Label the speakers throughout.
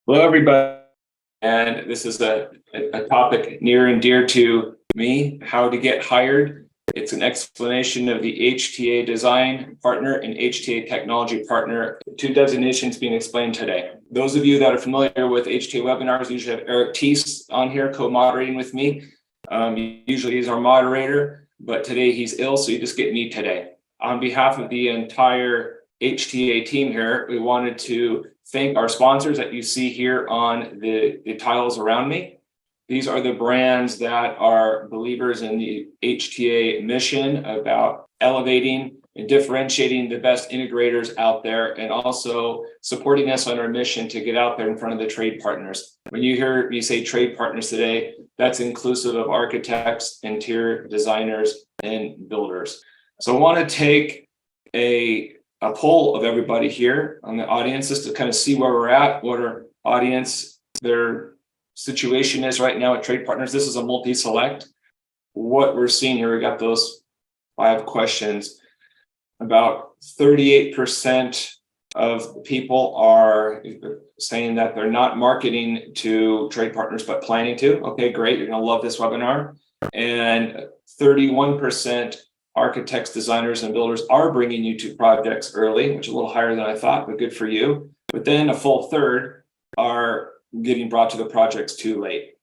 Speaker 1: Hello, everybody. And this is a topic near and dear to me, how to get hired. It's an explanation of the HTA Design Partner and HTA Technology Partner, two designations being explained today. Those of you that are familiar with HTA webinars usually have Eric Teese on here co-moderating with me. Usually he's our moderator, but today he's ill, so you just get me today. On behalf of the entire HTA team here, we wanted to thank our sponsors that you see here on the tiles around me. These are the brands that are believers in the HTA mission about elevating and differentiating the best integrators out there, and also supporting us on our mission to get out there in front of the trade partners. When you hear me say trade partners today, that's inclusive of architects, interior designers, and builders. So I want to take a poll of everybody here on the audience just to kind of see where we're at, what our audience, their situation is right now at trade partners. This is a multi-select. What we're seeing here, we got those 5 questions. About 38% of people are saying that they're not marketing to trade partners, but planning to. Okay, great. You're going to love this webinar. And 31% architects, designers, and builders are bringing you to projects early, which is a little higher than I thought, but good for you. But then a full third are getting brought to the projects too late.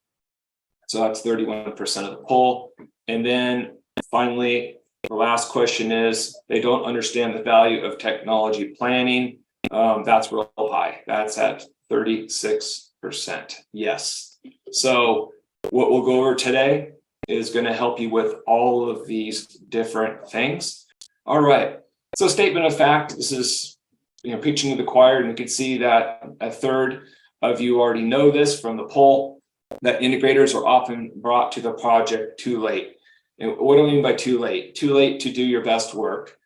Speaker 1: So that's 31% of the poll. And then finally, the last question is, they don't understand the value of technology planning. That's real high. That's at 36%. Yes. So what we'll go over today is going to help you with all of these different things. All right. So statement of fact, this is preaching to the choir, and you can see that a third of you already know this from the poll, that integrators are often brought to the project too late. And what do I mean by too late? Too late to do your best work.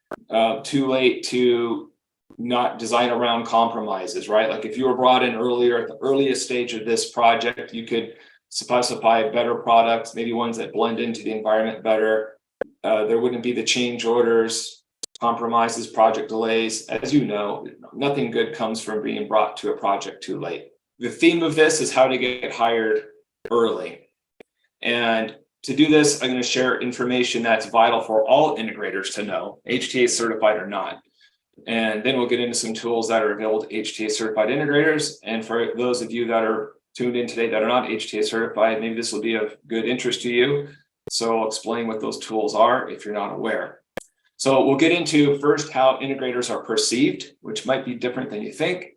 Speaker 1: Too late to not design around compromises, right? Like if you were brought in earlier at the earliest stage of this project, you could specify better products, maybe ones that blend into the environment better. There wouldn't be the change orders, compromises, project delays. As you know, nothing good comes from being brought to a project too late. The theme of this is how to get hired early. And to do this, I'm going to share information that's vital for all integrators to know, HTA certified or not. And then we'll get into some tools that are available to HTA certified integrators. And for those of you that are tuned in today that are not HTA certified, maybe this will be of good interest to you. So I'll explain what those tools are if you're not aware. So we'll get into first how integrators are perceived, which might be different than you think,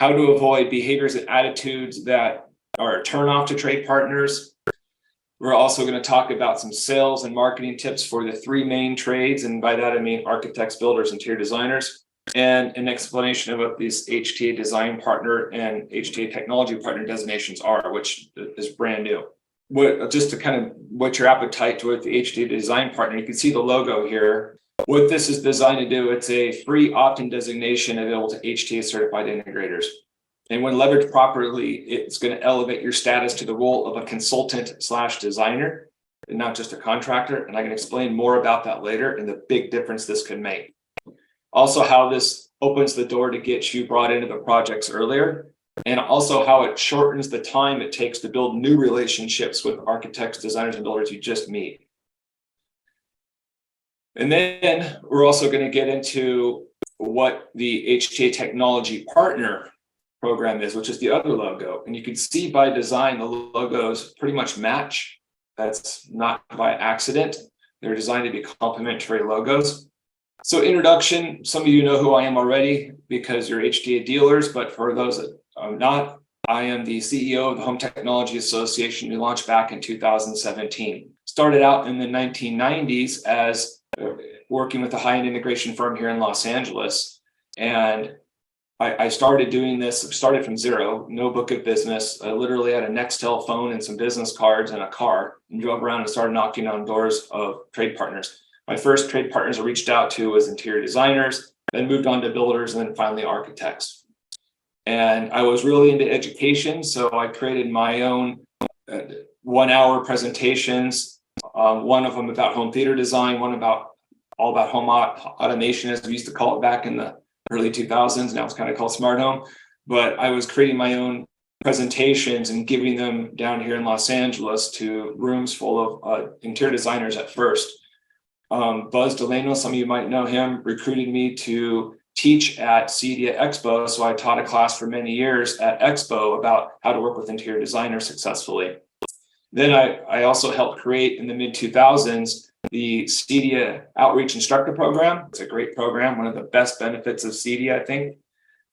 Speaker 1: how to avoid behaviors and attitudes that are a turnoff to trade partners. We're also going to talk about some sales and marketing tips for the 3 main trades. And by that, I mean architects, builders, interior designers, and an explanation of what these HTA Design Partner and HTA Technology Partner designations are, which is brand new. Just to kind of whet your appetite toward the HTA Design Partner, you can see the logo here. What this is designed to do, it's a free opt-in designation available to HTA certified integrators. And when leveraged properly, it's going to elevate your status to the role of a consultant/designer and not just a contractor. And I can explain more about that later and the big difference this can make. Also, how this opens the door to get you brought into the projects earlier, and also how it shortens the time it takes to build new relationships with architects, designers, and builders you just meet. And then we're also going to get into what the HTA Technology Partner program is, which is the other logo. And you can see by design, the logos pretty much match. That's not by accident. They're designed to be complementary logos. So introduction, some of you know who I am already because you're HTA dealers, but for those that are not, I am the CEO of the Home Technology Association. We launched back in 2017. Started out in the 1990s as working with a high-end integration firm here in Los Angeles. And I started doing this, started from zero, no book of business. I literally had a Nextel phone and some business cards and a car, and drove around and started knocking on doors of trade partners. My first trade partners I reached out to was interior designers, then moved on to builders, and then finally architects. And I was really into education, so I created my own 1-hour presentations, one of them about home theater design, one all about home automation, as we used to call it back in the early 2000s. Now it's kind of called smart home. But I was creating my own presentations and giving them down here in Los Angeles to rooms full of interior designers at first. Buzz Delano, some of you might know him, recruited me to teach at CEDIA Expo. So I taught a class for many years at Expo about how to work with interior designers successfully. Then I also helped create in the mid-2000s the CEDIA Outreach Instructor Program. It's a great program. One of the best benefits of CEDIA, I think,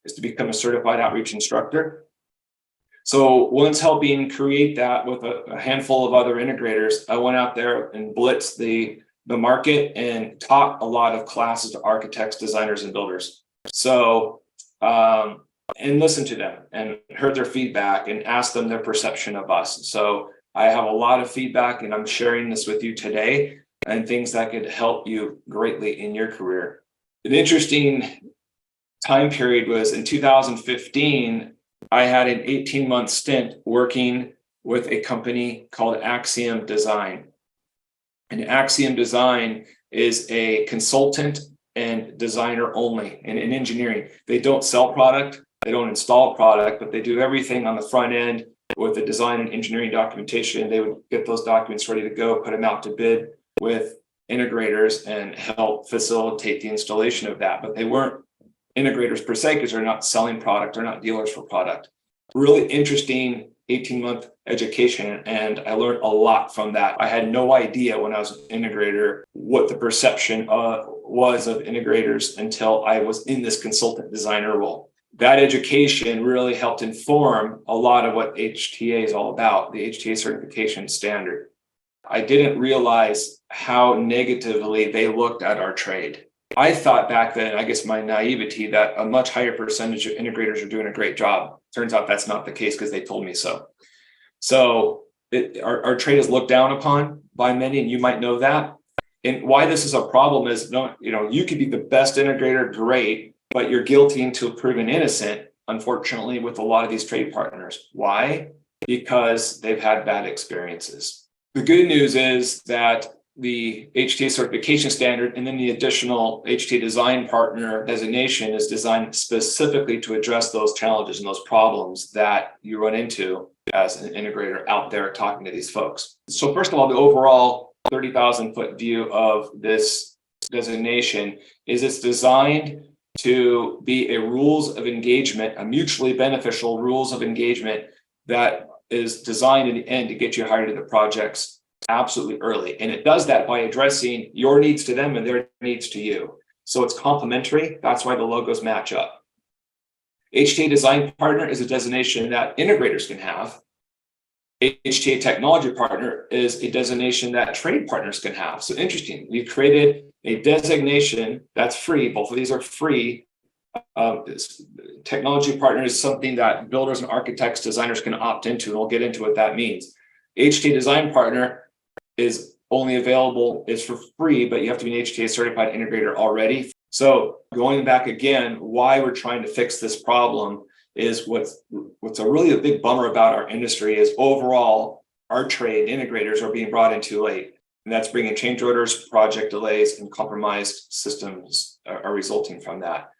Speaker 1: is to become a certified outreach instructor. So once helping create that with a handful of other integrators, I went out there and blitzed the market and taught a lot of classes to architects, designers, and builders. So, and listened to them and heard their feedback and asked them their perception of us. So I have a lot of feedback, and I'm sharing this with you today, and things that could help you greatly in your career. An interesting time period was in 2015, I had an 18-month stint working with a company called Axiom Design. And Axiom Design is a consultant and designer only in engineering. They don't sell product, they don't install product, but they do everything on the front end with the design and engineering documentation. They would get those documents ready to go, put them out to bid with integrators and help facilitate the installation of that. But they weren't integrators per se, because they're not selling product, they're not dealers for product. Really interesting 18-month education, and I learned a lot from that. I had no idea when I was an integrator what the perception was of integrators until I was in this consultant designer role. That education really helped inform a lot of what HTA is all about, the HTA certification standard. I didn't realize how negatively they looked at our trade. I thought back then, I guess my naivety, that a much higher percentage of integrators are doing a great job. Turns out that's not the case, because they told me so. So our trade is looked down upon by many, and you might know that. And why this is a problem is, you could be the best integrator, great, but you're guilty until proven innocent, unfortunately, with a lot of these trade partners. Why? Because they've had bad experiences. The good news is that the HTA certification standard and then the additional HTA Design Partner designation is designed specifically to address those challenges and those problems that you run into as an integrator out there talking to these folks. So first of all, the overall 30,000-foot view of this designation is it's designed to be a rules of engagement, a mutually beneficial rules of engagement that is designed in the end to get you hired to the projects absolutely early. And it does that by addressing your needs to them and their needs to you. So it's complementary. That's why the logos match up. HTA Design Partner is a designation that integrators can have. HTA Technology Partner is a designation that trade partners can have. So interesting, we've created a designation that's free. Both of these are free. Technology Partner is something that builders and architects, designers can opt into, and we'll get into what that means. HTA Design Partner is only available, is for free, but you have to be an HTA certified integrator already. So going back again, why we're trying to fix this problem is what's a big bummer about our industry is overall our trade integrators are being brought in too late. And that's bringing change orders, project delays, and compromised systems are resulting from that.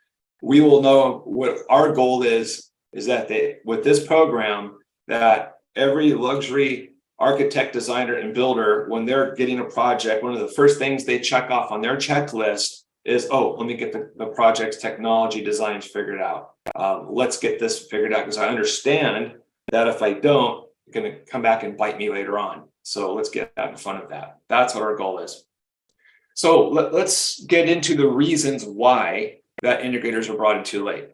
Speaker 1: We will know what our goal is that with this program, that every luxury architect, designer, and builder, when they're getting a project, one of the first things they check off on their checklist is, oh, let me get the project's technology designs figured out. Let's get this figured out, because I understand that if I don't, it's going to come back and bite me later on. So let's get out in front of that. That's what our goal is. So let's get into the reasons why that integrators are brought in too late.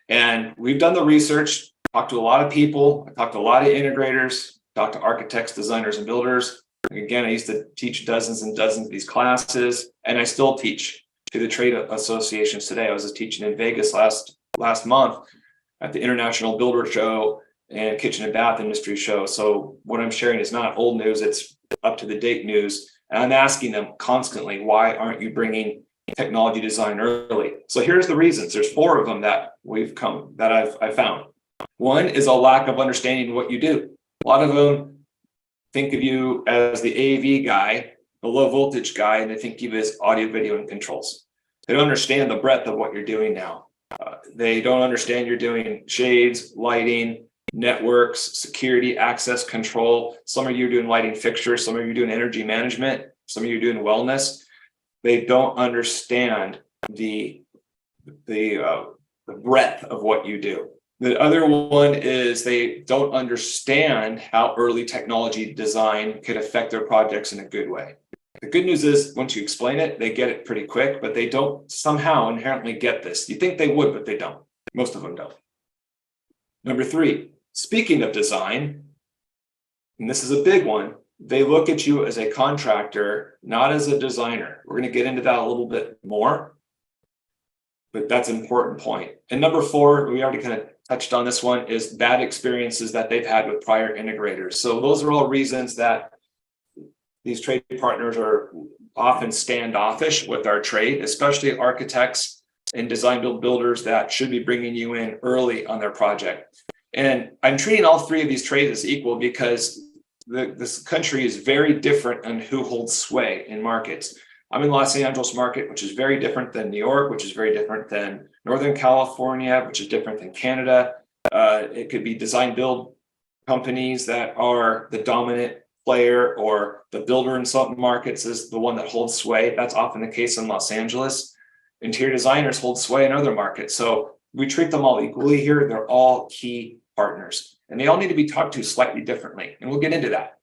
Speaker 1: And we've done the research, talked to a lot of people, I talked to a lot of integrators, talked to architects, designers, and builders. Again, I used to teach dozens and dozens of these classes, and I still teach to the trade associations today. I was just teaching in Vegas last month at the International Builder Show and Kitchen and Bath Industry Show. So what I'm sharing is not old news, it's up to the date news. And I'm asking them constantly, why aren't you bringing technology design early? So here's the reasons. There's 4 of them that I've found. One is a lack of understanding what you do. A lot of them think of you as the AV guy, the low voltage guy, and they think of you as audio, video, and controls. They don't understand the breadth of what you're doing now. They don't understand you're doing shades, lighting, networks, security, access control. Some of you are doing lighting fixtures, some of you are doing energy management, some of you are doing wellness. They don't understand the breadth of what you do. The other one is they don't understand how early technology design could affect their projects in a good way. The good news is once you explain it, they get it pretty quick, but they don't somehow inherently get this. You think they would, but they don't. Most of them don't. Number 3, speaking of design, and this is a big one, they look at you as a contractor, not as a designer. We're going to get into that a little bit more, but that's an important point. And number 4, we already kind of touched on this one, is bad experiences that they've had with prior integrators. So those are all reasons that these trade partners are often standoffish with our trade, especially architects and design build builders that should be bringing you in early on their project. And I'm treating all 3 of these trades as equal because this country is very different on who holds sway in markets. I'm in Los Angeles market, which is very different than New York, which is very different than Northern California, which is different than Canada. It could be design build companies that are the dominant player, or the builder in some markets is the one that holds sway. That's often the case in Los Angeles. Interior designers hold sway in other markets. So we treat them all equally here. They're all key partners, and they all need to be talked to slightly differently. And we'll get into that.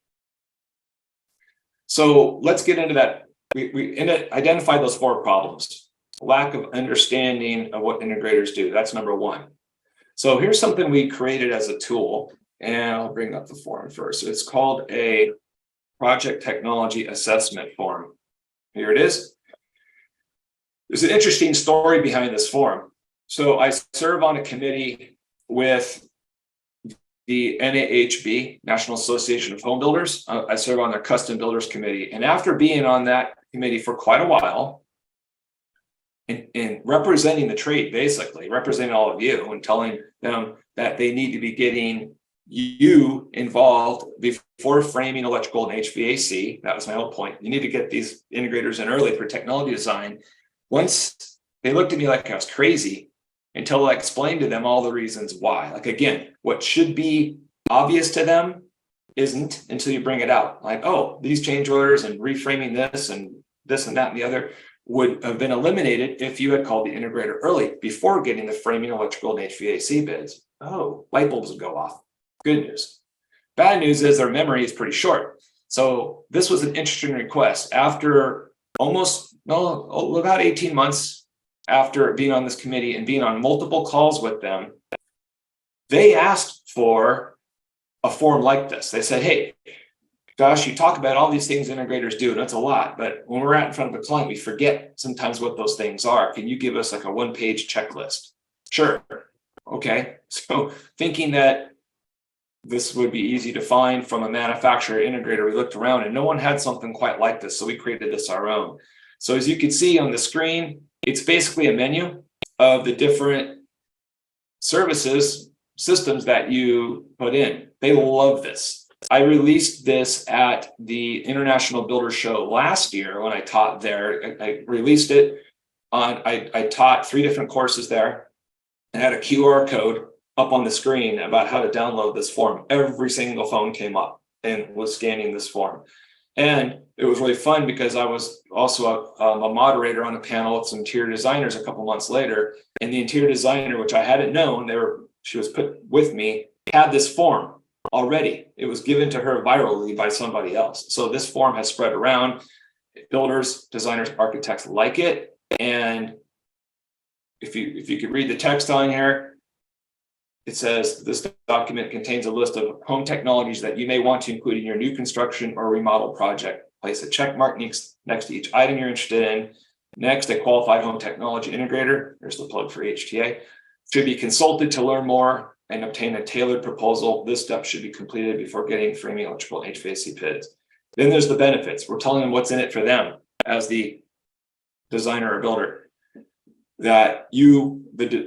Speaker 1: So let's get into that. We identify those 4 problems. Lack of understanding of what integrators do. That's number 1. So here's something we created as a tool, and I'll bring up the form first. So it's called a project technology assessment form. Here it is. There's an interesting story behind this form. So I serve on a committee with the NAHB, National Association of Home Builders. I serve on their custom builders committee. And after being on that committee for quite a while, and representing the trade, basically representing all of you and telling them that they need to be getting you involved before framing electrical and HVAC. That was my whole point. You need to get these integrators in early for technology design. Once they looked at me like I was crazy until I explained to them all the reasons why. Like, again, what should be obvious to them isn't until you bring it out. Like, oh, these change orders and reframing this and that and the other would have been eliminated if you had called the integrator early before getting the framing, electrical, and HVAC bids. Oh, light bulbs would go off. Good news. Bad news is their memory is pretty short. So this was an interesting request. After about 18 months after being on this committee and being on multiple calls with them, they asked for a form like this. They said, hey, gosh, you talk about all these things integrators do, and that's a lot, but when we're out in front of a client, we forget sometimes what those things are. Can you give us like a 1-page checklist? Sure. Okay. So thinking that this would be easy to find from a manufacturer integrator, we looked around and no one had something quite like this. So we created this our own. So as you can see on the screen, it's basically a menu of the different systems that you put in. They love this. I released this at the International Builder Show last year when I taught there. I released it on, I taught 3 different courses there. I had a QR code up on the screen about how to download this form. Every single phone came up and was scanning this form. And it was really fun because I was also a moderator on a panel with some interior designers a couple months later. And the interior designer, which I hadn't known, she was put with me, had this form already. It was given to her virally by somebody else. So this form has spread around. Builders, designers, architects like it. And if you could read the text on here, it says this document contains a list of home technologies that you may want to include in your new construction or remodel project. Place a check mark next to each item you're interested in. Next, a qualified home technology integrator, there's the plug for HTA, should be consulted to learn more and obtain a tailored proposal. This step should be completed before getting framing, electrical, and HVAC bids. Then there's the benefits. We're telling them what's in it for them as the designer or builder, that you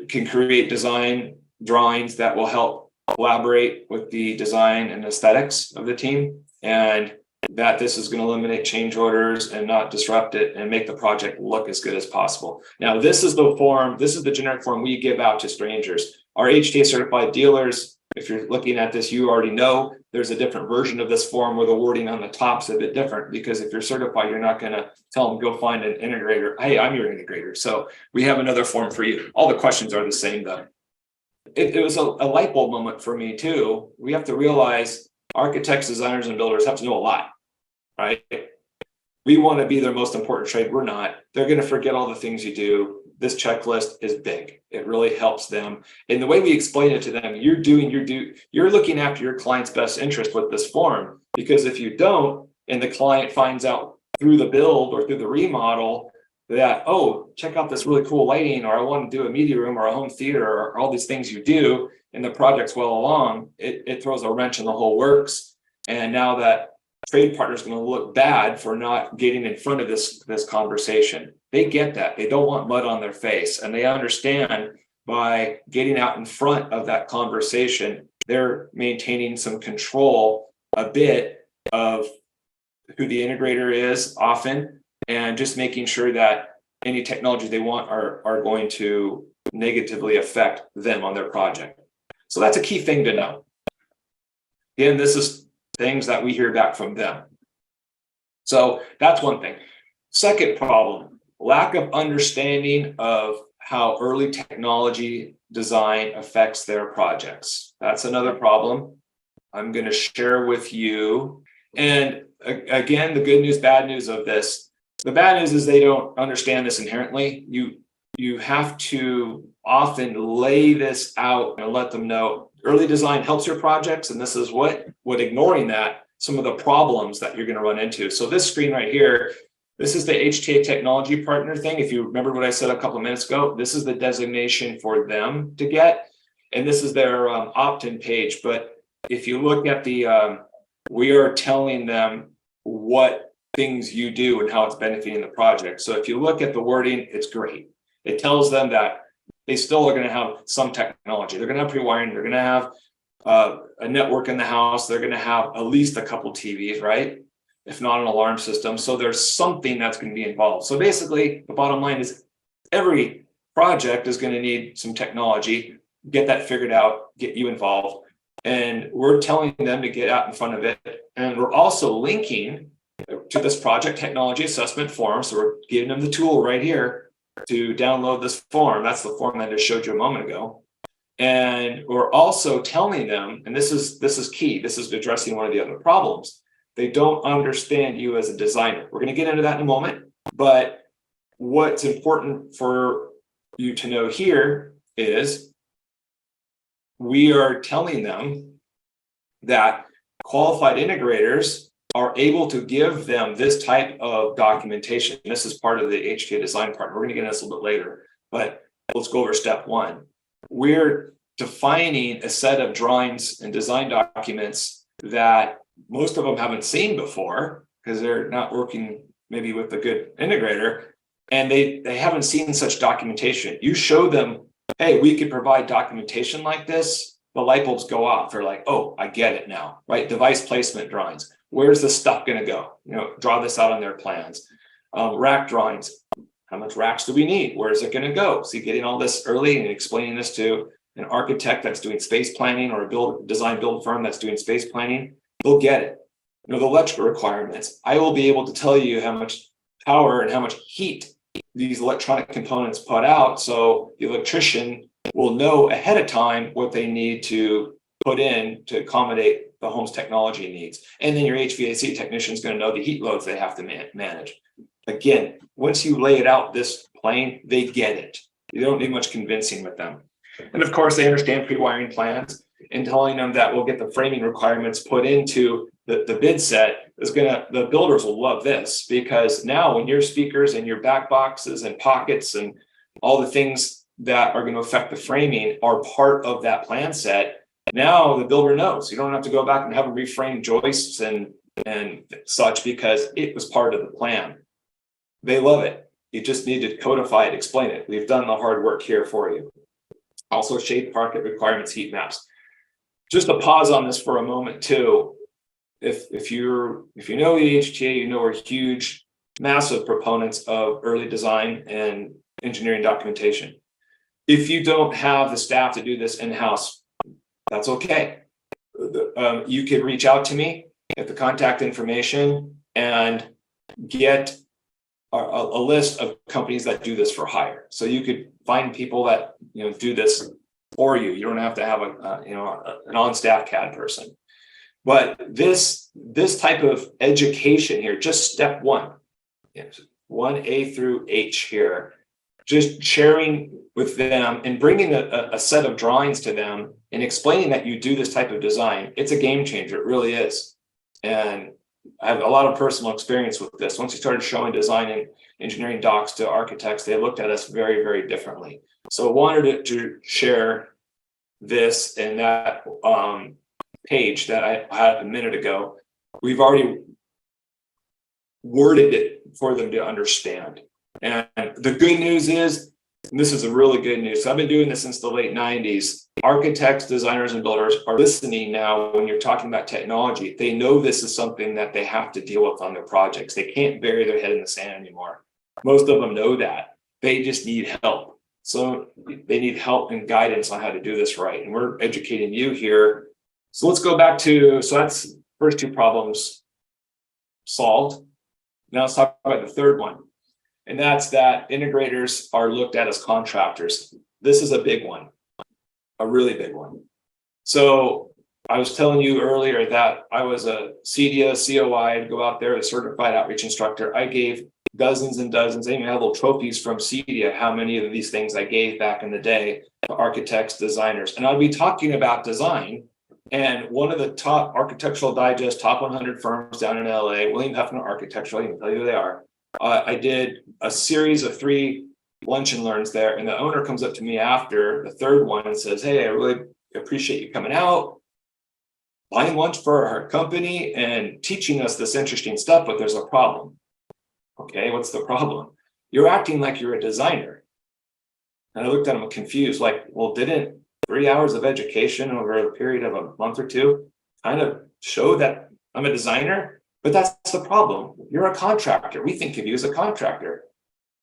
Speaker 1: can create design drawings that will help collaborate with the design and aesthetics of the team, and that this is going to eliminate change orders and not disrupt it and make the project look as good as possible. Now, this is the generic form we give out to strangers. Our HTA certified dealers If you're looking at this, you already know there's a different version of this form where the wording on the top's a bit different, because if you're certified, you're not going to tell them, go find an integrator. Hey, I'm your integrator. So we have another form for you. All the questions are the same though. It was a light bulb moment for me too. We have to realize architects, designers, and builders have to know a lot, right? We want to be their most important trade. We're not. They're going to forget all the things you do. This checklist is big. It really helps them. And the way we explain it to them, you're looking after your client's best interest with this form, because if you don't, and the client finds out through the build or through the remodel that, oh, check out this really cool lighting, or I want to do a media room or a home theater, or all these things you do, and the project's well along, it throws a wrench in the whole works. And now that trade partner is going to look bad for not getting in front of this conversation. They get that. They don't want mud on their face, and they understand by getting out in front of that conversation, they're maintaining some control a bit of who the integrator is often, and just making sure that any technology they want are going to negatively affect them on their project. So that's a key thing to know. Again, this is things that we hear back from them. So that's one thing. Second problem, lack of understanding of how early technology design affects their projects. That's another problem I'm going to share with you. And again, the good news, bad news of this. The bad news is they don't understand this inherently. You have to often lay this out and let them know early design helps your projects, and this is what ignoring that, some of the problems that you're going to run into. So this screen right here, this is the HTA Technology Partner thing. If you remember what I said a couple of minutes ago, this is the designation for them to get, and this is their opt-in page. But if you look at the, we are telling them what things you do and how it's benefiting the project. So if you look at the wording, it's great. It tells them that they still are going to have some technology. They're going to have pre-wiring. They're going to have a network in the house. They're going to have at least a couple TVs, right? If not an alarm system. So there's something that's going to be involved. So basically, the bottom line is every project is going to need some technology. Get that figured out, get you involved. And we're telling them to get out in front of it. And we're also linking to this project technology assessment form. So we're giving them the tool right here to download this form. That's the form that I just showed you a moment ago. And we're also telling them, and this is key, this is addressing one of the other problems. They don't understand you as a designer. We're going to get into that in a moment. But what's important for you to know here is we are telling them that qualified integrators are able to give them this type of documentation. This is part of the HTA Design Partner. We're going to get into this a little bit later, but let's go over step one. We're defining a set of drawings and design documents that most of them haven't seen before because they're not working maybe with a good integrator, and they haven't seen such documentation. You show them, hey, we could provide documentation like this, the light bulbs go off. They're like, oh, I get it now, right? Device placement drawings. Where's the stuff going to go? Draw this out on their plans. Rack drawings. How much racks do we need? Where is it going to go? So getting all this early and explaining this to an architect that's doing space planning, or a design build firm that's doing space planning, they'll get it. The electrical requirements. I will be able to tell you how much power and how much heat these electronic components put out. So the electrician will know ahead of time what they need to put in to accommodate the home's technology needs. And then your HVAC technician is going to know the heat loads they have to manage. Again, once you lay it out this plain, they get it. You don't need much convincing with them. And of course, they understand pre-wiring plans, and telling them that we'll get the framing requirements put into the bid set the builders will love this, because now when your speakers and your back boxes and pockets and all the things that are going to affect the framing are part of that plan set, now the builder knows. You don't have to go back and have them reframe joists and such, because it was part of the plan. They love it. You just need to codify it, explain it. We've done the hard work here for you. Also, shade market requirements, heat maps. Just a pause on this for a moment too. If you know the HTA, you know we're huge, massive proponents of early design and engineering documentation. If you don't have the staff to do this in-house, That's okay. You could reach out to me, get the contact information, and get a list of companies that do this for hire. So you could find people that do this for you. You don't have to have an on-staff CAD person. But this type of education here, just step one, 1A through H here, just sharing with them and bringing a set of drawings to them and explaining that you do this type of design, it's a game changer. It really is. And I have a lot of personal experience with this. Once we started showing design and engineering docs to architects, they looked at us very, very differently. So I wanted to share this and that page that I had a minute ago. We've already worded it for them to understand. And the good news is, and this is a really good news, so I've been doing this since the late 90s. Architects, designers, and builders are listening now when you're talking about technology. They know this is something that they have to deal with on their projects. They can't bury their head in the sand anymore. Most of them know that. They just need help. So they need help and guidance on how to do this right. And we're educating you here. So let's go back to, so that's first two problems solved. Now let's talk about the third one. And that's that integrators are looked at as contractors. This is a big one, a really big one. So I was telling you earlier that I was a CDA, COI, to go out there, a certified outreach instructor. I gave dozens and dozens, I even have little trophies from CDA, how many of these things I gave back in the day to architects, designers. And I'll be talking about design. And one of the top Architectural Digest top 100 firms down in LA, William Hefner Architectural, I can tell you who they are. I did a series of 3 lunch and learns there, and the owner comes up to me after the third one and says, "Hey, I really appreciate you coming out, buying lunch for our company and teaching us this interesting stuff, but there's a problem." Okay, what's the problem? You're acting like you're a designer. And I looked at him confused, like, well, didn't 3 hours of education over a period of a month or two kind of show that I'm a designer? But that's the problem. You're a contractor. We think of you as a contractor.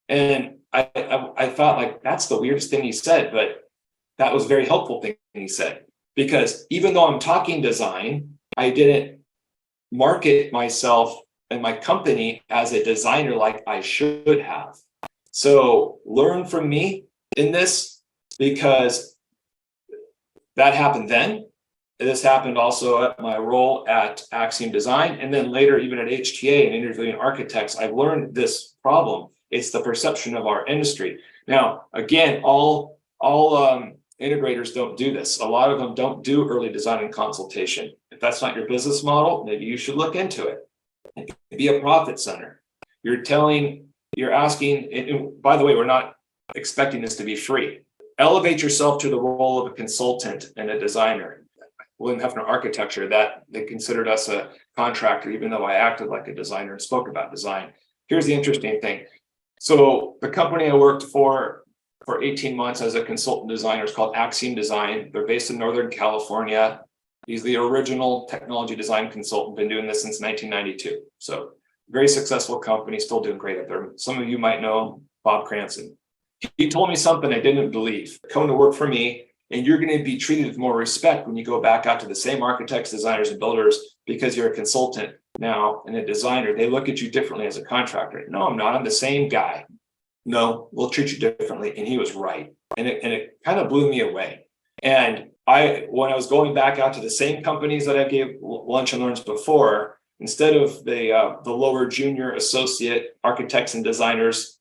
Speaker 1: And I thought, like, that's the weirdest thing he said, but that was a very helpful thing he said. Because even though I'm talking design, I didn't market myself and my company as a designer like I should have. So learn from me in this, because that happened then. This happened also at my role at Axiom Design, and then later even at HTA and interviewing architects. I've learned this problem. It's the perception of our industry. Now, again, all integrators don't do this. A lot of them don't do early design and consultation. If that's not your business model, maybe you should look into it. Be a profit center. You're asking, and by the way, we're not expecting this to be free. Elevate yourself to the role of a consultant and a designer. William Hefner Architecture, that they considered us a contractor, even though I acted like a designer and spoke about design. Here's the interesting thing. So the company I worked for 18 months as a consultant designer is called Axiom Design. They're based in Northern California. He's the original technology design consultant, been doing this since 1992. So very successful company, still doing great up there. Some of you might know Bob Cranston. He told me something I didn't believe. Come to work for me, and you're going to be treated with more respect when you go back out to the same architects, designers, and builders, because you're a consultant now and a designer. They look at you differently as a contractor. No, I'm not. I'm the same guy. No, we'll treat you differently. And he was right. And it kind of blew me away. And when I was going back out to the same companies that I gave lunch and learns before, instead of the lower junior associate architects and designers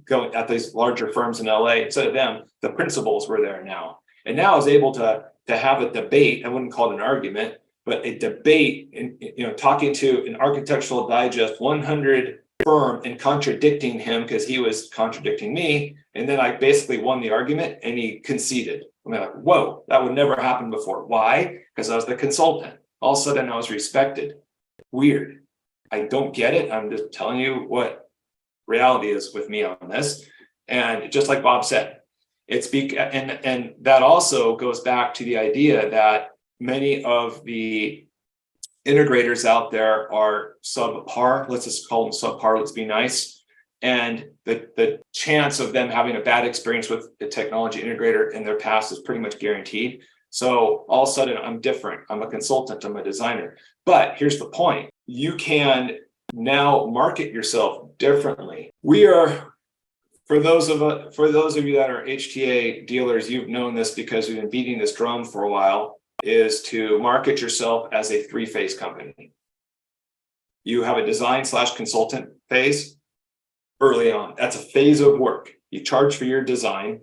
Speaker 1: going at these larger firms in LA, instead of them, the principals were there now. And now I was able to have a debate. I wouldn't call it an argument, but a debate, in talking to an Architectural Digest 100 firm and contradicting him because he was contradicting me. And then I basically won the argument and he conceded. I'm like, whoa, that would never happen before. Why? Because I was the consultant. All of a sudden I was respected. Weird. I don't get it. I'm just telling you what reality is with me on this. And just like Bob said, and that also goes back to the idea that many of the integrators out there are subpar. Let's just call them subpar. Let's be nice. And the chance of them having a bad experience with the technology integrator in their past is pretty much guaranteed. So all of a sudden I'm different. I'm a consultant, I'm a designer. But here's the point. You can now market yourself differently. We are, for those of you that are HTA dealers, you've known this because we've been beating this drum for a while, is to market yourself as a three-phase company. You have a design/consultant phase early on. That's a phase of work. You charge for your design.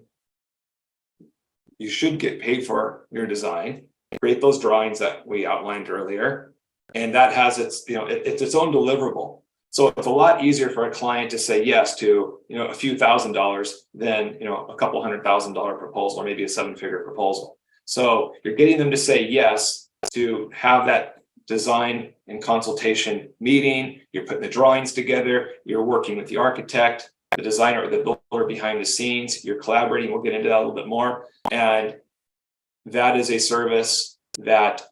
Speaker 1: You should get paid for your design. Create those drawings that we outlined earlier, and that has its, it's its own deliverable. So it's a lot easier for a client to say yes to, a few $1,000s than, a couple $100,000 proposal, or maybe a seven-figure proposal. So you're getting them to say yes to have that design and consultation meeting. You're putting the drawings together. You're working with the architect, the designer, or the builder behind the scenes. You're collaborating. We'll get into that a little bit more. And that is a service that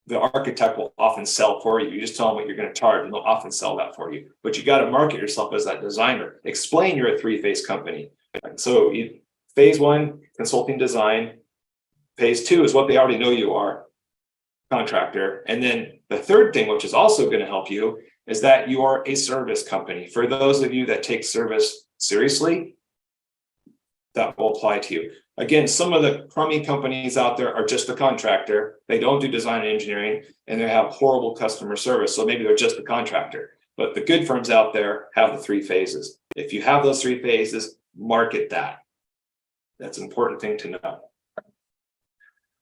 Speaker 1: the architect will often sell for you. You just tell them what you're going to charge, and they'll often sell that for you. But you got to market yourself as that designer. Explain you're a three-phase company. So phase one, consulting design. Phase two is what they already know you are, contractor. And then the third thing, which is also going to help you, is that you are a service company. For those of you that take service seriously, that will apply to you. Again, some of the crummy companies out there are just a contractor. They don't do design and engineering, and they have horrible customer service. So maybe they're just a contractor. But the good firms out there have the three phases. If you have those three phases, market that. That's an important thing to know.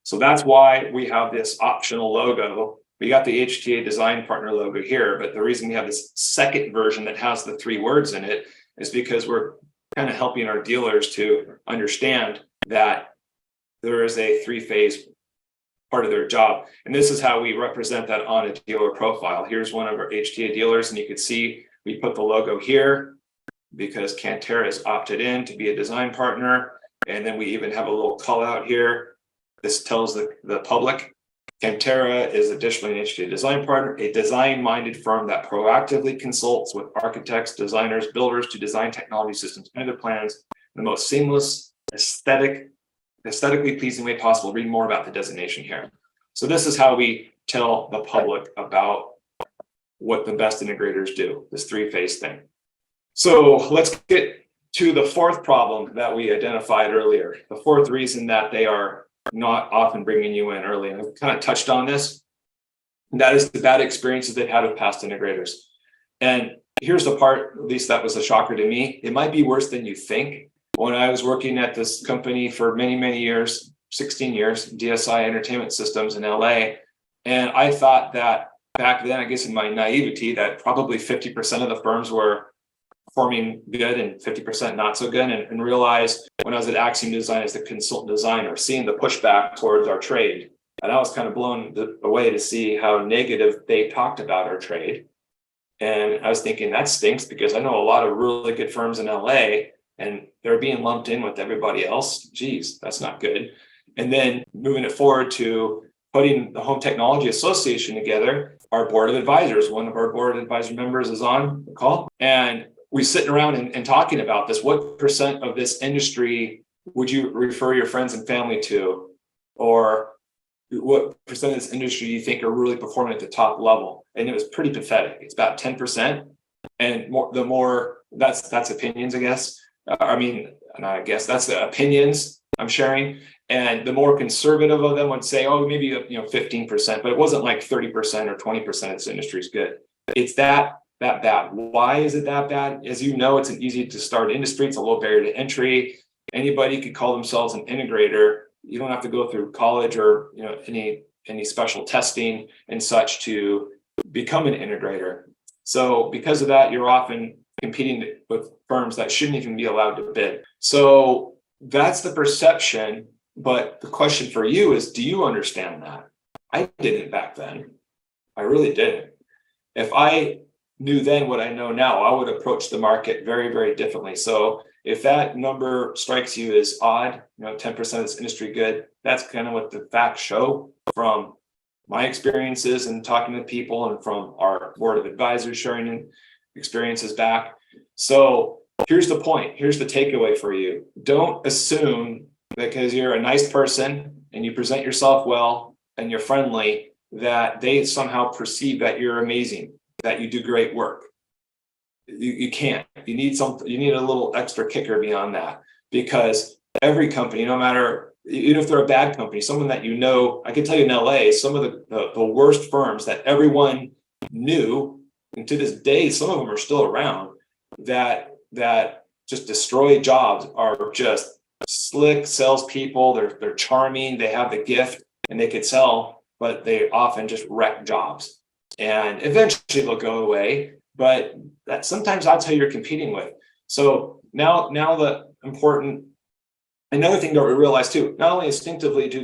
Speaker 1: So that's why we have this optional logo. We got the HTA Design Partner logo here, but the reason we have this second version that has the three words in it is because we're kind of helping our dealers to understand that there is a three-phase part of their job. And this is how we represent that on a dealer profile. Here's one of our HTA dealers, and you can see we put the logo here because Cantera has opted in to be a design partner. And then we even have a little call out here. This tells the public Cantera is additionally an HTA design partner, a design-minded firm that proactively consults with architects, designers, builders to design technology systems and their plans in the most seamless, aesthetically pleasing way possible. Read more about the designation here. So this is how we tell the public about what the best integrators do, this three-phase thing. So let's get to the fourth problem that we identified earlier, the fourth reason that they are not often bringing you in early. And I've kind of touched on this. And that is the bad experiences they've had with past integrators. And here's the part, at least that was a shocker to me. It might be worse than you think. When I was working at this company for many, many years, 16 years, DSI Entertainment Systems in LA. And I thought that back then, I guess in my naivety, that probably 50% of the firms were performing good and 50% not so good, and realized when I was at Axiom Design as the consultant designer, seeing the pushback towards our trade. And I was kind of blown away to see how negative they talked about our trade. And I was thinking that stinks, because I know a lot of really good firms in LA and they're being lumped in with everybody else. Geez, that's not good. And then moving it forward to putting the Home Technology Association together, our board of advisors, one of our board advisor members is on the call, and we sitting around and talking about this. What percent of this industry would you refer your friends and family to? Or what percent of this industry you think are really performing at the top level? And it was pretty pathetic. It's about 10%. And that's opinions, I guess. I guess that's the opinions I'm sharing. And the more conservative of them would say, oh, maybe 15%, but it wasn't like 30% or 20% of this industry is good. It's that bad. Why is it that bad? As you know, it's an easy to start industry. It's a low barrier to entry. Anybody could call themselves an integrator. You don't have to go through college or any special testing and such to become an integrator. So because of that, you're often competing with firms that shouldn't even be allowed to bid. So that's the perception. But the question for you is, do you understand that? I didn't back then. I really didn't. If I knew then what I know now, I would approach the market very, very differently. So if that number strikes you as odd, 10% of this industry good, that's kind of what the facts show from my experiences and talking to people, and from our board of advisors sharing experiences back. So here's the point. Here's the takeaway for you. Don't assume because you're a nice person and you present yourself well and you're friendly, that they somehow perceive that you're amazing, that you do great work. You can't. You need a little extra kicker beyond that, because every company, no matter, even if they're a bad company, someone that you know, I can tell you in LA, some of the worst firms that everyone knew, and to this day, some of them are still around, that just destroy jobs, are just slick salespeople. They're charming, they have the gift, and they could sell, but they often just wreck jobs. And eventually they'll go away, but sometimes that's who you're competing with. So now the important, another thing that we realize too, not only instinctively do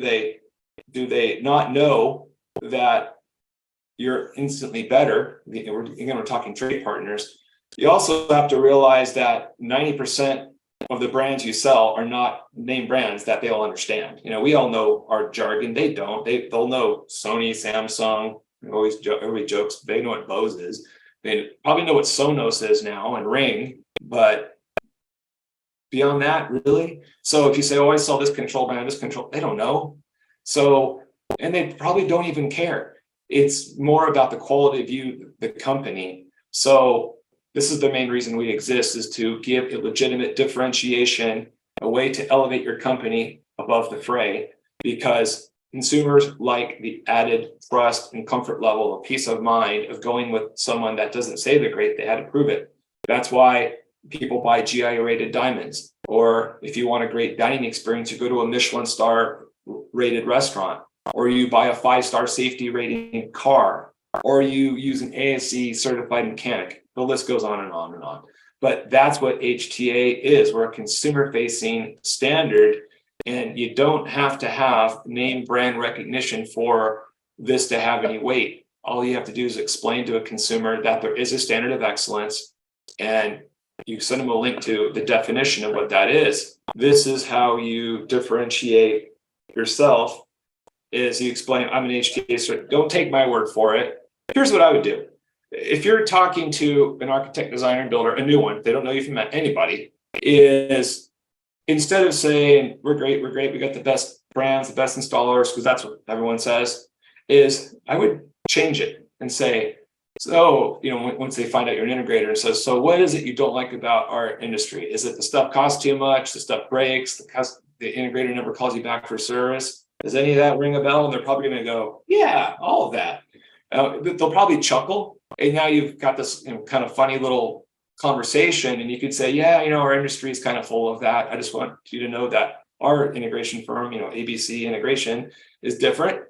Speaker 1: they not know that you're instantly better, again, we're talking trade partners, you also have to realize that 90% of the brands you sell are not name brands that they'll understand. We all know our jargon. They don't. They'll know Sony, Samsung. Everybody jokes they know what Bose is. They probably know what Sonos is now and Ring, but beyond that, really. So if you say, "Oh, I sell this control brand, this control," they don't know. So, and they probably don't even care. It's more about the quality of you, the company. So this is the main reason we exist, is to give a legitimate differentiation, a way to elevate your company above the fray, because consumers like the added trust and comfort level of peace of mind of going with someone that doesn't say they're great, they had to prove it. That's why people buy GI rated diamonds. Or if you want a great dining experience, you go to a Michelin star rated restaurant, or you buy a 5-star safety rating car, or you use an ASE certified mechanic. The list goes on and on and on. But that's what HTA is. We're a consumer facing standard, and you don't have to have name brand recognition for this to have any weight. All you have to do is explain to a consumer that there is a standard of excellence, and you send them a link to the definition of what that is. This is how you differentiate yourself, is you explain, I'm an HTA, so don't take my word for it. Here's what I would do. If you're talking to an architect, designer, and builder, a new one, they don't know you from anybody, is instead of saying, we're great, we got the best brands, the best installers, because that's what everyone says, is I would change it and say, so, once they find out you're an integrator, and says, so what is it you don't like about our industry? Is it the stuff costs too much, the stuff breaks, the integrator never calls you back for service? Does any of that ring a bell? And they're probably going to go, yeah, all of that. They'll probably chuckle, and now you've got this kind of funny little conversation, and you could say, yeah, our industry is kind of full of that. I just want you to know that our integration firm, ABC Integration, is different.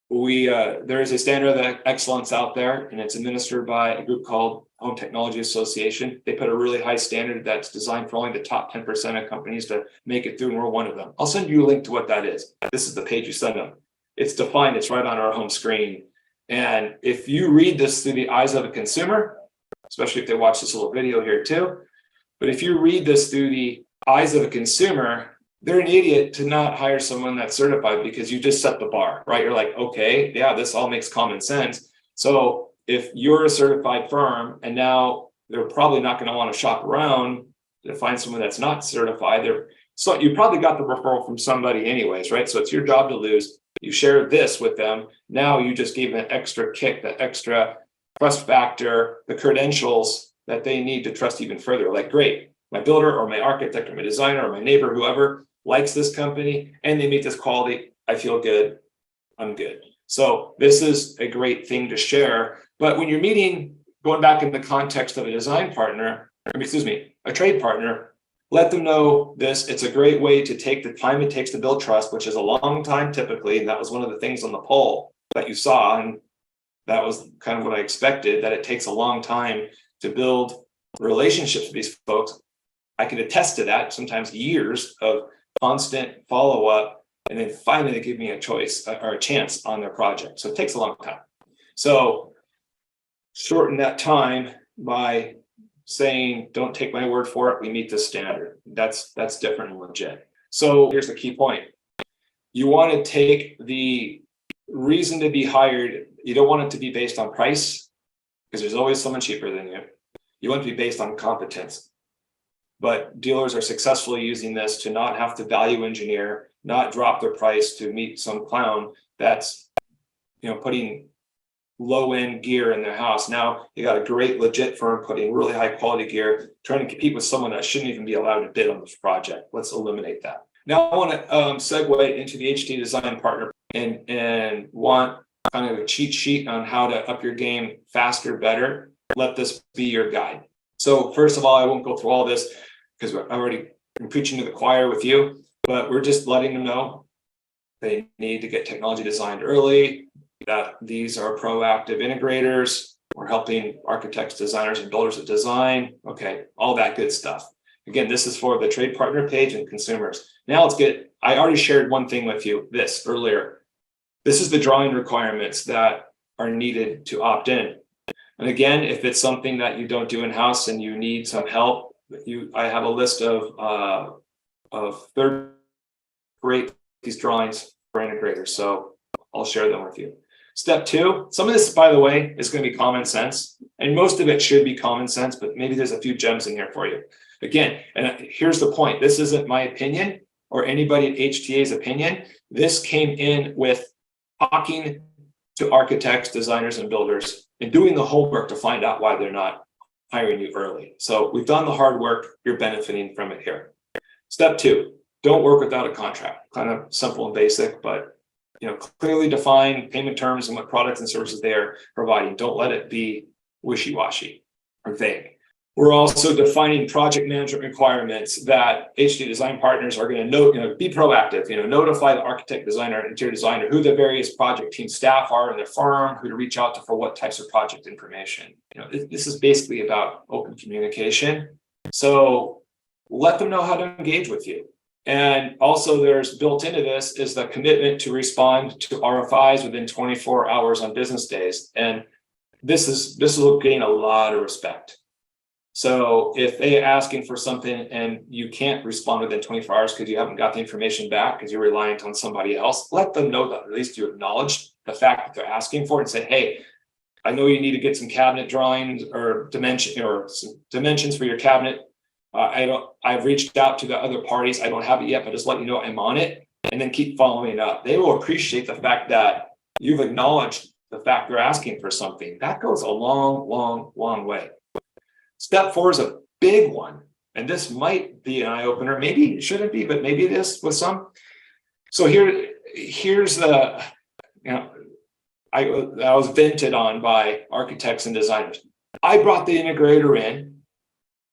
Speaker 1: There is a standard of excellence out there, and it's administered by a group called Home Technology Association. They put a really high standard that's designed for only the top 10% of companies to make it through, and we're one of them. I'll send you a link to what that is. This is the page you send them. It's defined. It's right on our home screen. And if you read this through the eyes of a consumer, especially if they watch this little video here too, but if you read this through the eyes of a consumer, they're an idiot to not hire someone that's certified, because you just set the bar, right? You're like, okay, yeah, this all makes common sense. So if you're a certified firm, and now they're probably not going to want to shop around to find someone that's not certified, so you probably got the referral from somebody anyways, right? So it's your job to lose. You share this with them. Now you just gave them an extra kick, that extra trust factor, the credentials that they need to trust even further. Like, great, my builder or my architect or my designer or my neighbor, whoever likes this company and they meet this quality, I feel good, I'm good. So this is a great thing to share. But when you're meeting, going back in the context of a design partner, a trade partner, let them know this. It's a great way to take the time it takes to build trust, which is a long time typically. And that was one of the things on the poll that you saw. And that was kind of what I expected, that it takes a long time to build relationships with these folks. I can attest to that, sometimes years of constant follow-up, and then finally they give me a choice or a chance on their project. So it takes a long time. So shorten that time by saying, don't take my word for it, we meet this standard. That's different and legit. So here's the key point. You want to take the reason to be hired, you don't want it to be based on price, because there's always someone cheaper than you. You want it to be based on competence. but dealers are successfully using this to not have to value engineer, not drop their price to meet some clown that's, putting low-end gear in their house. Now you got a great legit firm putting really high quality gear, trying to compete with someone that shouldn't even be allowed to bid on this project. Let's eliminate that. Now I want to segue into the HTA Design Partner and want kind of a cheat sheet on how to up your game faster, better. Let this be your guide. So first of all, I won't go through all this because I've already been preaching to the choir with you, but we're just letting them know they need to get technology designed early, that these are proactive integrators. We're helping architects, designers, and builders of design. Okay, all that good stuff. Again, this is for the trade partner page and consumers. Now let's get, I already shared one thing with you, this earlier. This is the drawing requirements that are needed to opt in. And again, if it's something that you don't do in-house and you need some help, I have a list of third rate these drawings for integrators. So I'll share them with you. Step 2, some of this, by the way, is going to be common sense, and most of it should be common sense, but maybe there's a few gems in here for you. Again, and here's the point. This isn't my opinion or anybody at HTA's opinion. This came in with talking to architects, designers, and builders and doing the homework to find out why they're not hiring you early. So we've done the hard work. You're benefiting from it here. Step 2, don't work without a contract. Kind of simple and basic, but clearly define payment terms and what products and services they are providing. Don't let it be wishy-washy or vague. We're also defining project management requirements that HTA Design Partners are going to be proactive, notify the architect, designer, and interior designer who the various project team staff are in their firm, who to reach out to for what types of project information. This is basically about open communication. So let them know how to engage with you. And also there's built into this is the commitment to respond to RFIs within 24 hours on business days. And this will gain a lot of respect. So if they're asking for something and you can't respond within 24 hours because you haven't got the information back because you're reliant on somebody else, let them know that at least you acknowledge the fact that they're asking for it and say, hey, I know you need to get some cabinet drawings or some dimensions for your cabinet. I've reached out to the other parties. I don't have it yet, but just let you know I'm on it, and then keep following it up. They will appreciate the fact that you've acknowledged the fact they're asking for something. That goes a long, long, long way. Step 4 is a big one, and this might be an eye-opener. Maybe it shouldn't be, but maybe it is with some. So here's the, I was vented on by architects and designers. I brought the integrator in.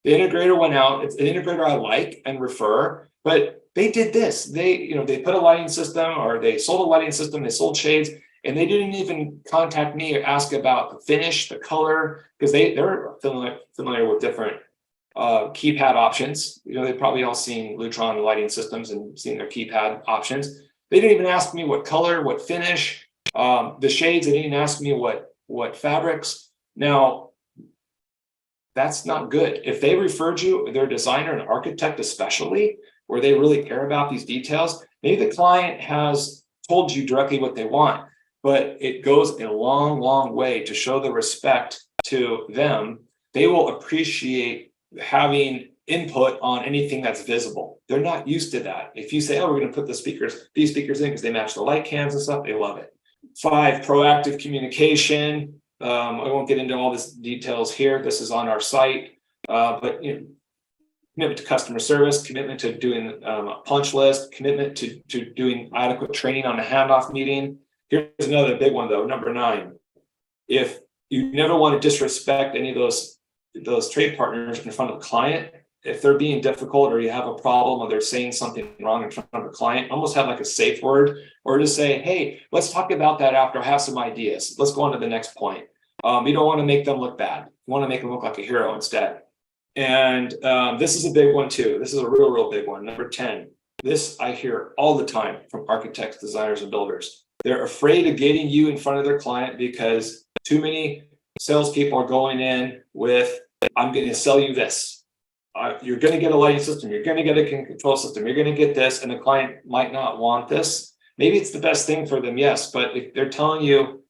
Speaker 1: The integrator went out. It's an integrator I like and refer, but they did this. They put a lighting system, or they sold a lighting system, they sold shades, and they didn't even contact me or ask about the finish, the color, because they're familiar with different keypad options. They've probably all seen Lutron lighting systems and seen their keypad options. They didn't even ask me what color, what finish, the shades. They didn't ask me what fabrics. Now, that's not good. If they referred you, their designer and architect especially, where they really care about these details, maybe the client has told you directly what they want, but it goes a long, long way to show the respect to them. They will appreciate having input on anything that's visible. They're not used to that. If you say, oh, we're going to put these speakers in because they match the light cams and stuff, they love it. 5, proactive communication. I won't get into all this details here. This is on our site, but commitment to customer service, commitment to doing a punch list, commitment to doing adequate training on a handoff meeting. Here's another big one though, number 9. If you never want to disrespect any of those trade partners in front of the client, if they're being difficult or you have a problem or they're saying something wrong in front of a client, almost have like a safe word, or just say, hey, let's talk about that after I have some ideas. Let's go on to the next point. You don't want to make them look bad. You want to make them look like a hero instead. And this is a big one too. This is a real, real big one. Number 10. This I hear all the time from architects, designers, and builders. They're afraid of getting you in front of their client because too many salespeople are going in with, I'm going to sell you this. You're going to get a lighting system. You're going to get a control system. You're going to get this. And the client might not want this. Maybe it's the best thing for them, yes. But if they're telling you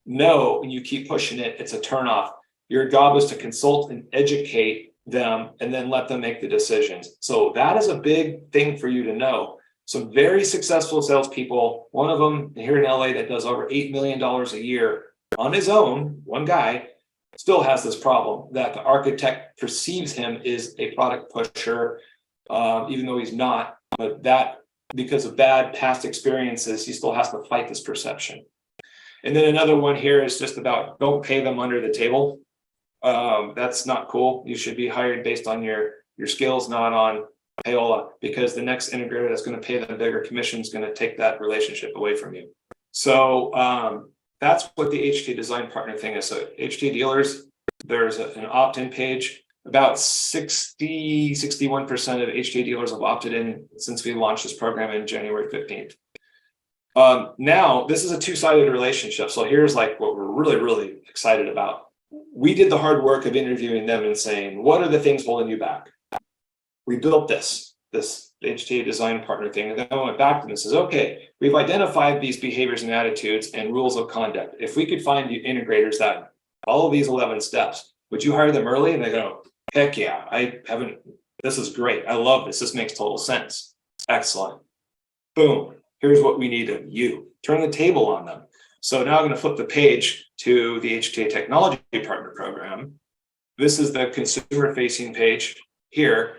Speaker 1: no, and you keep pushing it, it's a turnoff. Your job is to consult and educate them and then let them make the decisions. So that is a big thing for you to know. Some very successful salespeople, one of them here in LA that does over $8 million a year on his own, one guy, still has this problem that the architect perceives him as a product pusher, even though he's not. But that, because of bad past experiences, he still has to fight this perception. And then another one here is just about don't pay them under the table. That's not cool. You should be hired based on your skills, not on payola, because the next integrator that's going to pay them bigger commission is going to take that relationship away from you. So that's what the HTA Design Partner thing is. So HTA dealers, there's an opt-in page. About 61% of HTA dealers have opted in since we launched this program in January 15th. Now, this is a two-sided relationship. So here's like what we're really, really excited about. We did the hard work of interviewing them and saying, what are the things holding you back? We built this HTA Design Partner thing, and then I went back to them and says, okay, we've identified these behaviors and attitudes and rules of conduct. If we could find you integrators that follow these 11 steps, would you hire them early? And they go, heck yeah, I haven't, this is great. I love this. This makes total sense. Excellent. Boom. Here's what we need of you. Turn the table on them. So now I'm going to flip the page to the HTA Technology Partner program. This is the consumer-facing page here.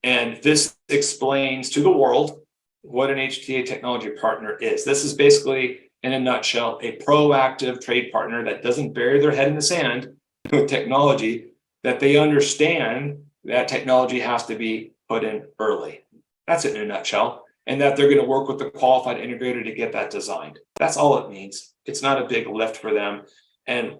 Speaker 1: And this explains to the world what an HTA Technology Partner is. This is basically, in a nutshell, a proactive trade partner that doesn't bury their head in the sand with technology, that they understand that technology has to be put in early. That's it in a nutshell. And that they're going to work with the qualified integrator to get that designed. That's all it means. It's not a big lift for them. And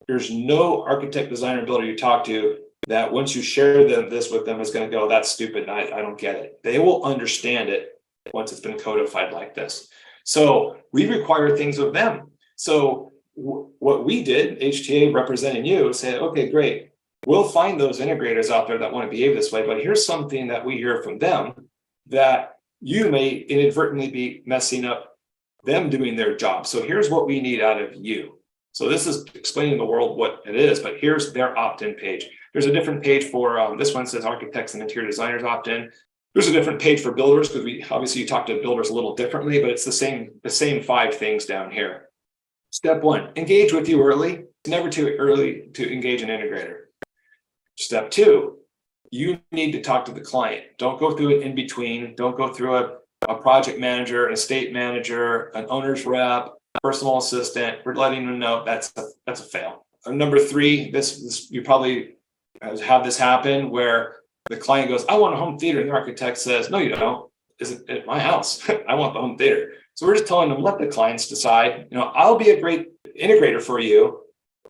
Speaker 1: there's no architect, designer, builder you talk to that once you share this with them is going to go, that's stupid. I don't get it. They will understand it once it's been codified like this. So we require things of them. So what we did, HTA representing you, said, okay, great. We'll find those integrators out there that want to behave this way, but here's something that we hear from them that you may inadvertently be messing up them doing their job. So here's what we need out of you. So this is explaining to the world what it is, but here's their opt-in page. There's a different page for, this one says architects and interior designers opt-in. There's a different page for builders, because we obviously you talk to builders a little differently, but it's the same 5 things down here. Step 1, engage with you early. It's never too early to engage an integrator. Step 2, you need to talk to the client. Don't go through it in between. Don't go through a project manager, an estate manager, an owner's rep, personal assistant. We're letting them know that's a fail. Number 3, this you probably have this happen where the client goes, I want a home theater. And the architect says, no, you don't. Is it at my house? I want the home theater. So we're just telling them, let the clients decide. I'll be a great integrator for you.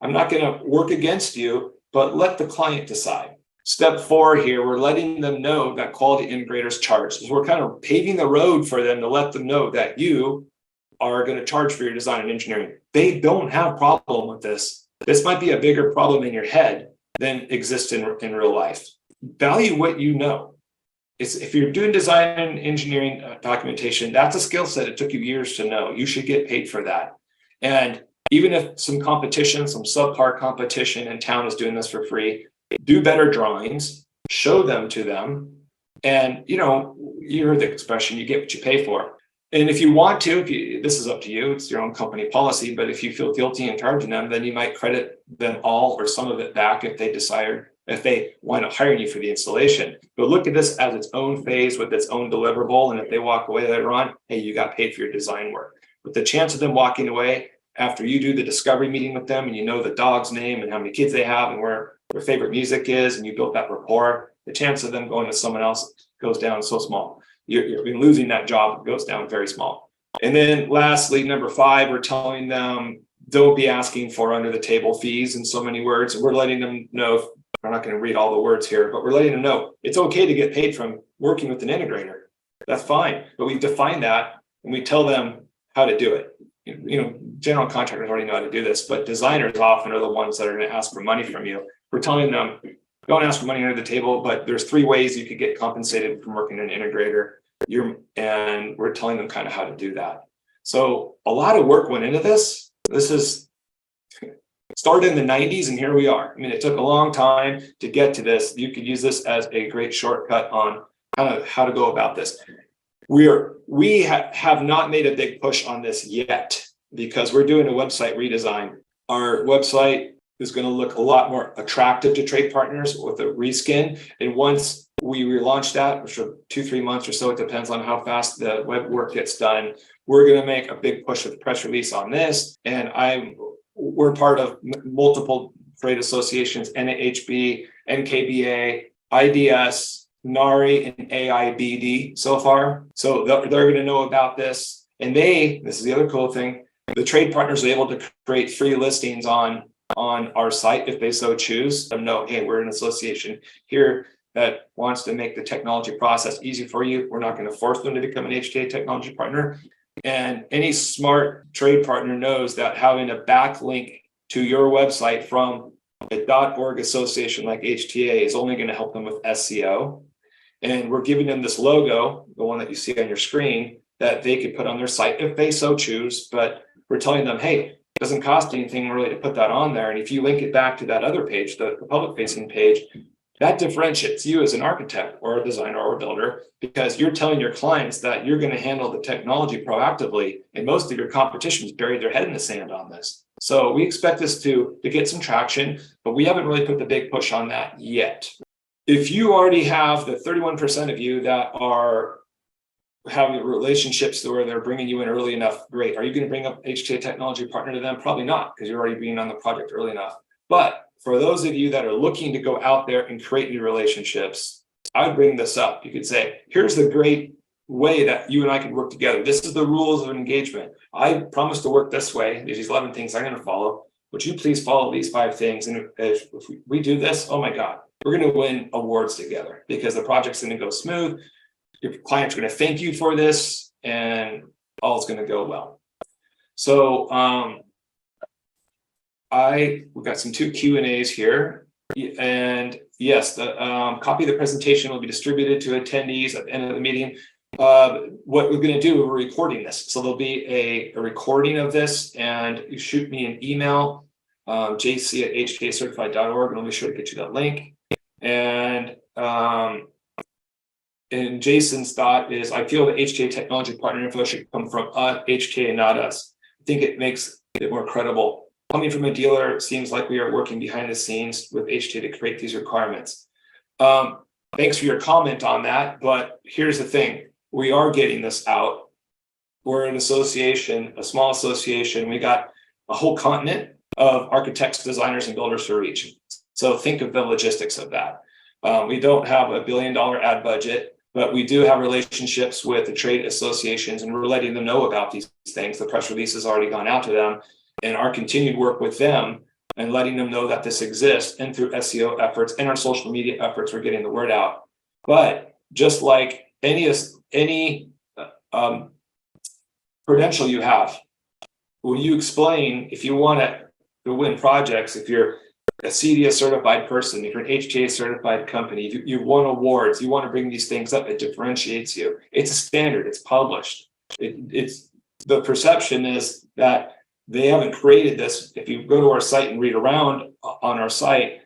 Speaker 1: I'm not going to work against you, but let the client decide. Step 4 here, we're letting them know that quality integrators charge. So we're kind of paving the road for them to let them know that you are going to charge for your design and engineering. They don't have a problem with this. This might be a bigger problem in your head than exists in real life. Value what you know. If you're doing design and engineering documentation, that's a skill set it took you years to know. You should get paid for that. And even if some competition, some subpar competition in town is doing this for free, do better drawings, show them to them. And, you heard the expression, you get what you pay for. And if you want to, this is up to you, it's your own company policy, but if you feel guilty in charging them, then you might credit them all or some of it back if they wind up hiring you for the installation. But look at this as its own phase with its own deliverable. And if they walk away later on, hey, you got paid for your design work. But the chance of them walking away after you do the discovery meeting with them and you know the dog's name and how many kids they have and where their favorite music is, and you built that rapport, the chance of them going to someone else goes down so small. You're losing that job goes down very small. And then lastly, number 5, we're telling them don't be asking for under the table fees in so many words. We're letting them know, we're not going to read all the words here, but we're letting them know it's okay to get paid from working with an integrator. That's fine. But we define that and we tell them how to do it. General contractors already know how to do this, but designers often are the ones that are going to ask for money from you. We're telling them, don't ask for money under the table, but there's 3 ways you could get compensated from working in an integrator. And we're telling them kind of how to do that. So a lot of work went into this. This is started in the 90s and here we are. I mean, it took a long time to get to this. You could use this as a great shortcut on kind of how to go about this. We have not made a big push on this yet because we're doing a website redesign. Our website is going to look a lot more attractive to trade partners with a reskin. And once we relaunch that, which are 2-3 months or so, it depends on how fast the web work gets done, we're going to make a big push with press release on this. And we're part of multiple trade associations, NAHB, NKBA, IDS, NARI, and AIBD so far. So they're going to know about this. And this is the other cool thing, the trade partners are able to create free listings on our site if they so choose. Let them know, hey, we're an association here that wants to make the technology process easy for you. We're not going to force them to become an HTA technology partner. And any smart trade partner knows that having a backlink to your website from a .org association like HTA is only going to help them with SEO. And we're giving them this logo, the one that you see on your screen, that they could put on their site if they so choose. But we're telling them, hey, it doesn't cost anything really to put that on there. And if you link it back to that other page, the public facing page, that differentiates you as an architect or a designer or a builder, because you're telling your clients that you're going to handle the technology proactively, and most of your competition's buried their head in the sand on this. So we expect this to get some traction, but we haven't really put the big push on that yet. If you already have the 31% of you that are having relationships where they're bringing you in early enough, great. Are you going to bring up HTA Technology Partner to them? Probably not, because you're already being on the project early enough. But for those of you that are looking to go out there and create new relationships, I would bring this up. You could say, here's the great way that you and I can work together. This is the rules of engagement. I promise to work this way. There's these 11 things I'm going to follow. Would you please follow these 5 things? And if we do this, oh my God, we're going to win awards together because the project's going to go smooth. Your clients are going to thank you for this, and all is going to go well. So we've got some 2 Q&As here, and yes, the copy of the presentation will be distributed to attendees at the end of the meeting. What we're going to do, we're recording this, so there'll be a recording of this, and you shoot me an email, jc@htacertified.org, and I'll be sure to get you that link. And Jason's thought is, I feel that HTA Technology Partner info should come from HTA, not us. I think it makes it more credible. Coming from a dealer, it seems like we are working behind the scenes with HTA to create these requirements. Thanks for your comment on that, but here's the thing. We are getting this out. We're an association, a small association. We got a whole continent of architects, designers, and builders to reach. So think of the logistics of that. We don't have $1 billion ad budget, but we do have relationships with the trade associations, and we're letting them know about these things. The press release has already gone out to them, and our continued work with them and letting them know that this exists, and through SEO efforts and our social media efforts, we're getting the word out. But just like any credential you have, when you explain, if you want to win projects, if you're a CDS certified person, if you're an HTA certified company, if you won awards, you want to bring these things up, it differentiates you. It's a standard, it's published. It's the perception is that they haven't created this. If you go to our site and read around on our site,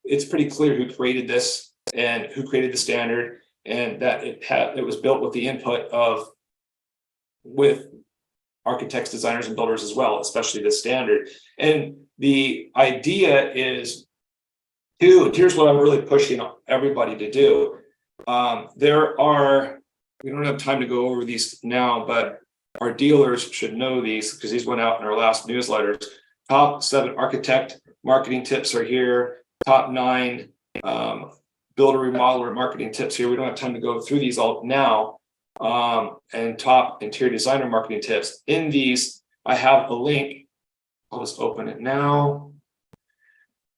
Speaker 1: it's pretty clear who created this and who created the standard, and that it was built with the input with architects, designers, and builders as well, especially the standard. And the idea is here's what I'm really pushing everybody to do. We don't have time to go over these now, but our dealers should know these because these went out in our last newsletters. Top 7 architect marketing tips are here. Top 9 builder remodeler marketing tips here. We don't have time to go through these all now. And top interior designer marketing tips. In these, I have a link. I'll just open it now.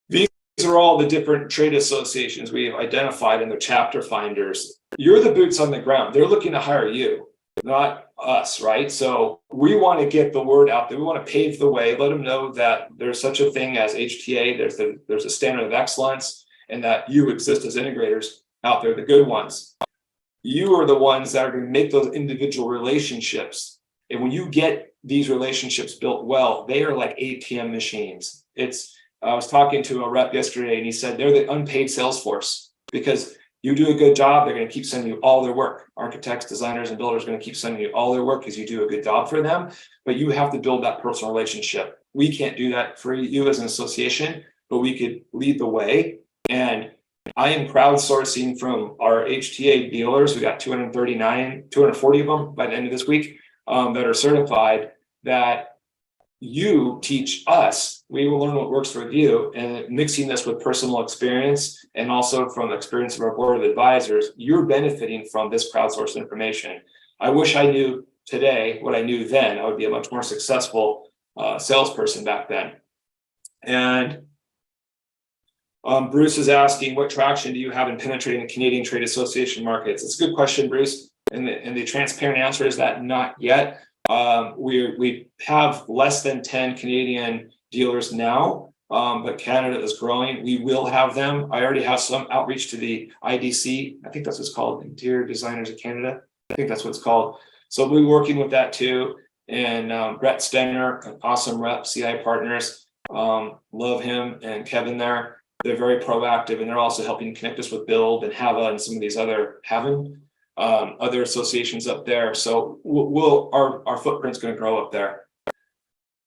Speaker 1: These are all the different trade associations we have identified in their chapter finders. You're the boots on the ground. They're looking to hire you, not us, right? So we want to get the word out there. We want to pave the way, let them know that there's such a thing as HTA. There's a standard of excellence, and that you exist as integrators out there, the good ones. You are the ones that are going to make those individual relationships. And when you get these relationships built well, they are like ATM machines. I was talking to a rep yesterday and he said they're the unpaid sales force, because you do a good job, they're going to keep sending you all their work. Architects, designers, and builders are going to keep sending you all their work because you do a good job for them, but you have to build that personal relationship. We can't do that for you as an association, but we could lead the way. And I am crowdsourcing from our HTA dealers. We got 240 of them by the end of this week that are certified, that you teach us. We will learn what works for you, and mixing this with personal experience and also from the experience of our board of advisors, you're benefiting from this crowdsourced information. I wish I knew today what I knew then. I would be a much more successful salesperson back then. And Bruce is asking, what traction do you have in penetrating the Canadian Trade Association markets? It's a good question, Bruce. And the transparent answer is that not yet. We have less than 10 Canadian dealers now, but Canada is growing. We will have them. I already have some outreach to the IDC. I think that's what it's called, Interior Designers of Canada. I think that's what it's called. So we'll be working with that too. And Brett Stenner, an awesome rep, CI Partners, love him, and Kevin there. They're very proactive, and they're also helping connect us with Build and Hava and some of these other other associations up there. So our footprint's going to grow up there.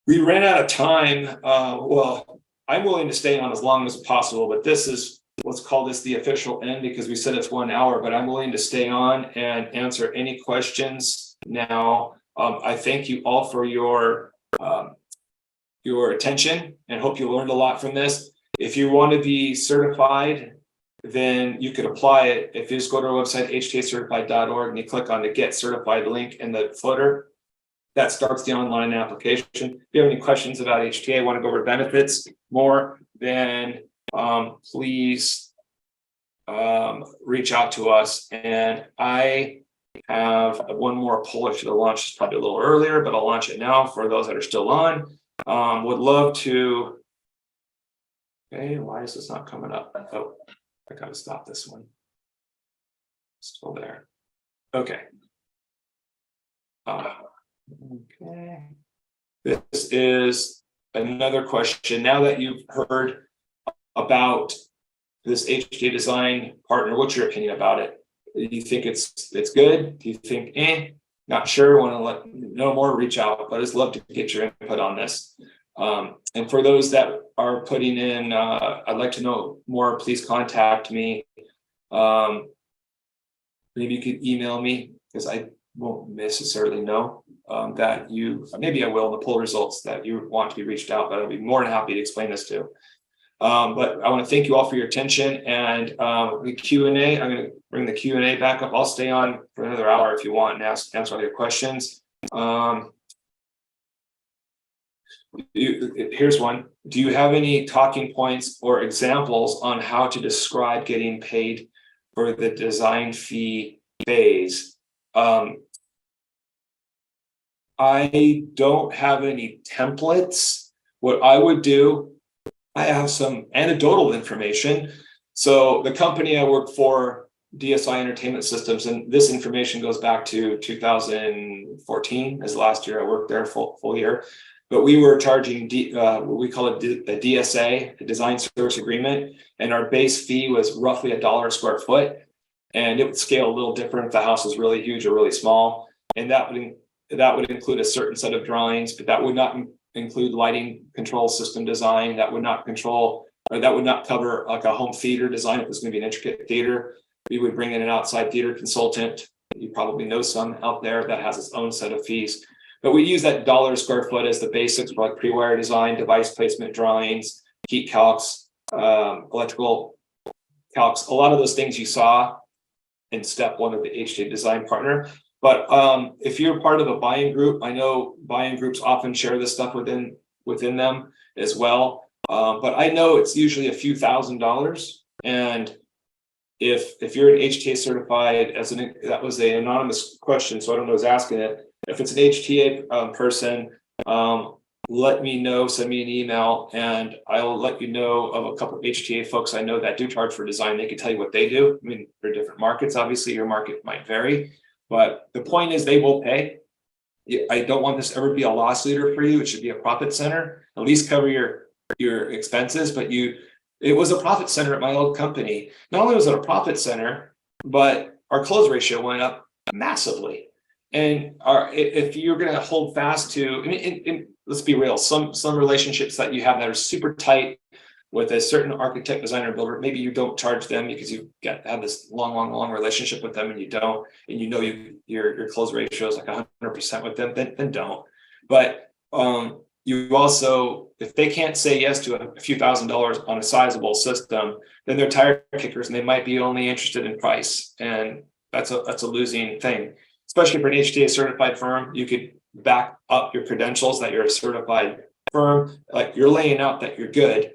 Speaker 1: We ran out of time. Well, I'm willing to stay on as long as possible, but this is, let's call this the official end, because we said it's 1 hour, but I'm willing to stay on and answer any questions now. I thank you all for your attention, and hope you learned a lot from this. If you want to be certified, then you could apply it. If you just go to our website, htacertified.org, and you click on the Get Certified link in the footer, that starts the online application. If you have any questions about HTA, want to go over benefits more, then please reach out to us. And I have one more poll I should have launched probably a little earlier, but I'll launch it now for those that are still on. Would love to. Okay, why is this not coming up? Oh, I gotta stop this one. Still there. Okay. Okay. This is another question. Now that you've heard about this HTA Design Partner, what's your opinion about it? Do you think it's good? Do you think not sure? Want to let know more? Reach out. But I'd just love to get your input on this. And for those that are putting in, I'd like to know more, please contact me. Maybe you could email me, because I won't necessarily know that you, maybe I will in the poll results, that you want to be reached out, but I'll be more than happy to explain this to. But I want to thank you all for your attention, and the Q&A, I'm going to bring the Q&A back up. I'll stay on for another hour if you want and answer all your questions. Here's one. Do you have any talking points or examples on how to describe getting paid for the design fee phase? I don't have any templates. What I would do, I have some anecdotal information. So the company I work for, DSI Entertainment Systems, and this information goes back to 2014, as last year I worked there full year. But we were charging what we call it the DSA, the Design Service Agreement, and our base fee was roughly $1 a square foot, and it would scale a little different if the house was really huge or really small. And that would include a certain set of drawings, but that would not include lighting control system design. That would not cover like a home theater design if it was going to be an intricate theater. We would bring in an outside theater consultant. You probably know some out there that has its own set of fees. But we use that $1 a square foot as the basics for like pre-wire design, device placement drawings, heat calcs, electrical calcs, a lot of those things you saw in step one of the HTA Design Partner. But if you're part of a buying group, I know buying groups often share this stuff within them as well. But I know it's usually a few $1,000s. And if you're an HTA certified, that was an anonymous question, so I don't know who's asking it. If it's an HTA person, let me know, send me an email, and I'll let you know of a couple of HTA folks I know that do charge for design. They can tell you what they do. I mean, they're different markets. Obviously, your market might vary, but the point is they will pay. I don't want this ever to be a loss leader for you. It should be a profit center. At least cover your your expenses, but it was a profit center at my old company. Not only was it a profit center, but our close ratio went up massively. And if you're going to hold fast to, I mean, let's be real, some relationships that you have that are super tight with a certain architect, designer, builder, maybe you don't charge them because you have this long relationship with them, and you don't, and you know your close ratio is like 100% with them, then don't. But you also, if they can't say yes to a few $1,000s on a sizable system, then they're tire kickers, and they might be only interested in price, and that's a losing thing. Especially for an HTA certified firm, you could back up your credentials that you're a certified firm, like you're laying out that you're good,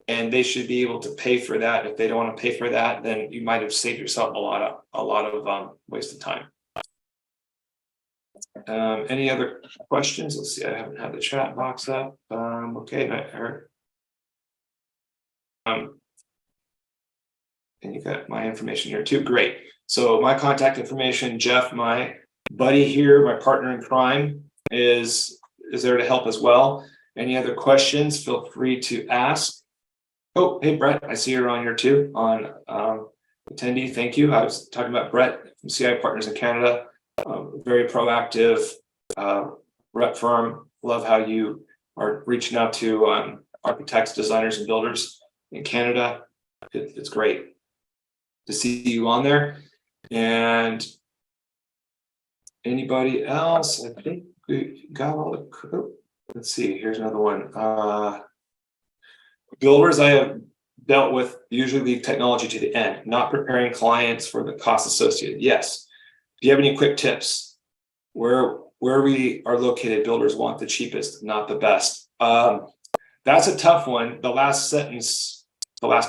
Speaker 1: and they should be able to pay for that. If they don't want to pay for that, then you might have saved yourself a lot of wasted time. Any other questions? Let's see. I haven't had the chat box up. Okay, and you got my information here too. Great. So my contact information, Jeff, my buddy here, my partner in crime, is there to help as well. Any other questions? Feel free to ask. Oh, hey Brett, I see you're on here too on attendee. Thank you. I was talking about Brett from CI Partners in Canada. Very proactive rep firm. Love how you are reaching out to architects, designers, and builders in Canada. It's great to see you on there. And anybody else? I think we got all the. Let's see. Here's another one. Builders I have dealt with usually leave technology to the end, not preparing clients for the costs associated. Yes. Do you have any quick tips? Where we are located, builders want the cheapest, not the best. That's a tough one. The last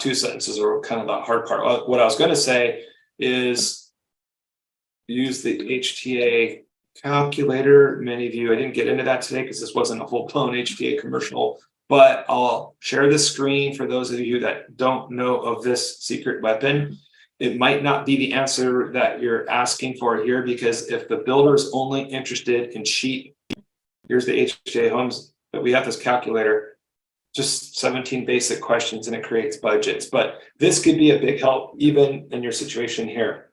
Speaker 1: two sentences are kind of the hard part. What I was going to say is use the HTA calculator. Many of you, I didn't get into that today because this wasn't a full-blown HTA commercial, but I'll share the screen for those of you that don't know of this secret weapon. It might not be the answer that you're asking for here, because if the builder is only interested in cheap, here's the HTA homes, but we have this calculator, just 17 basic questions, and it creates budgets. But this could be a big help even in your situation here.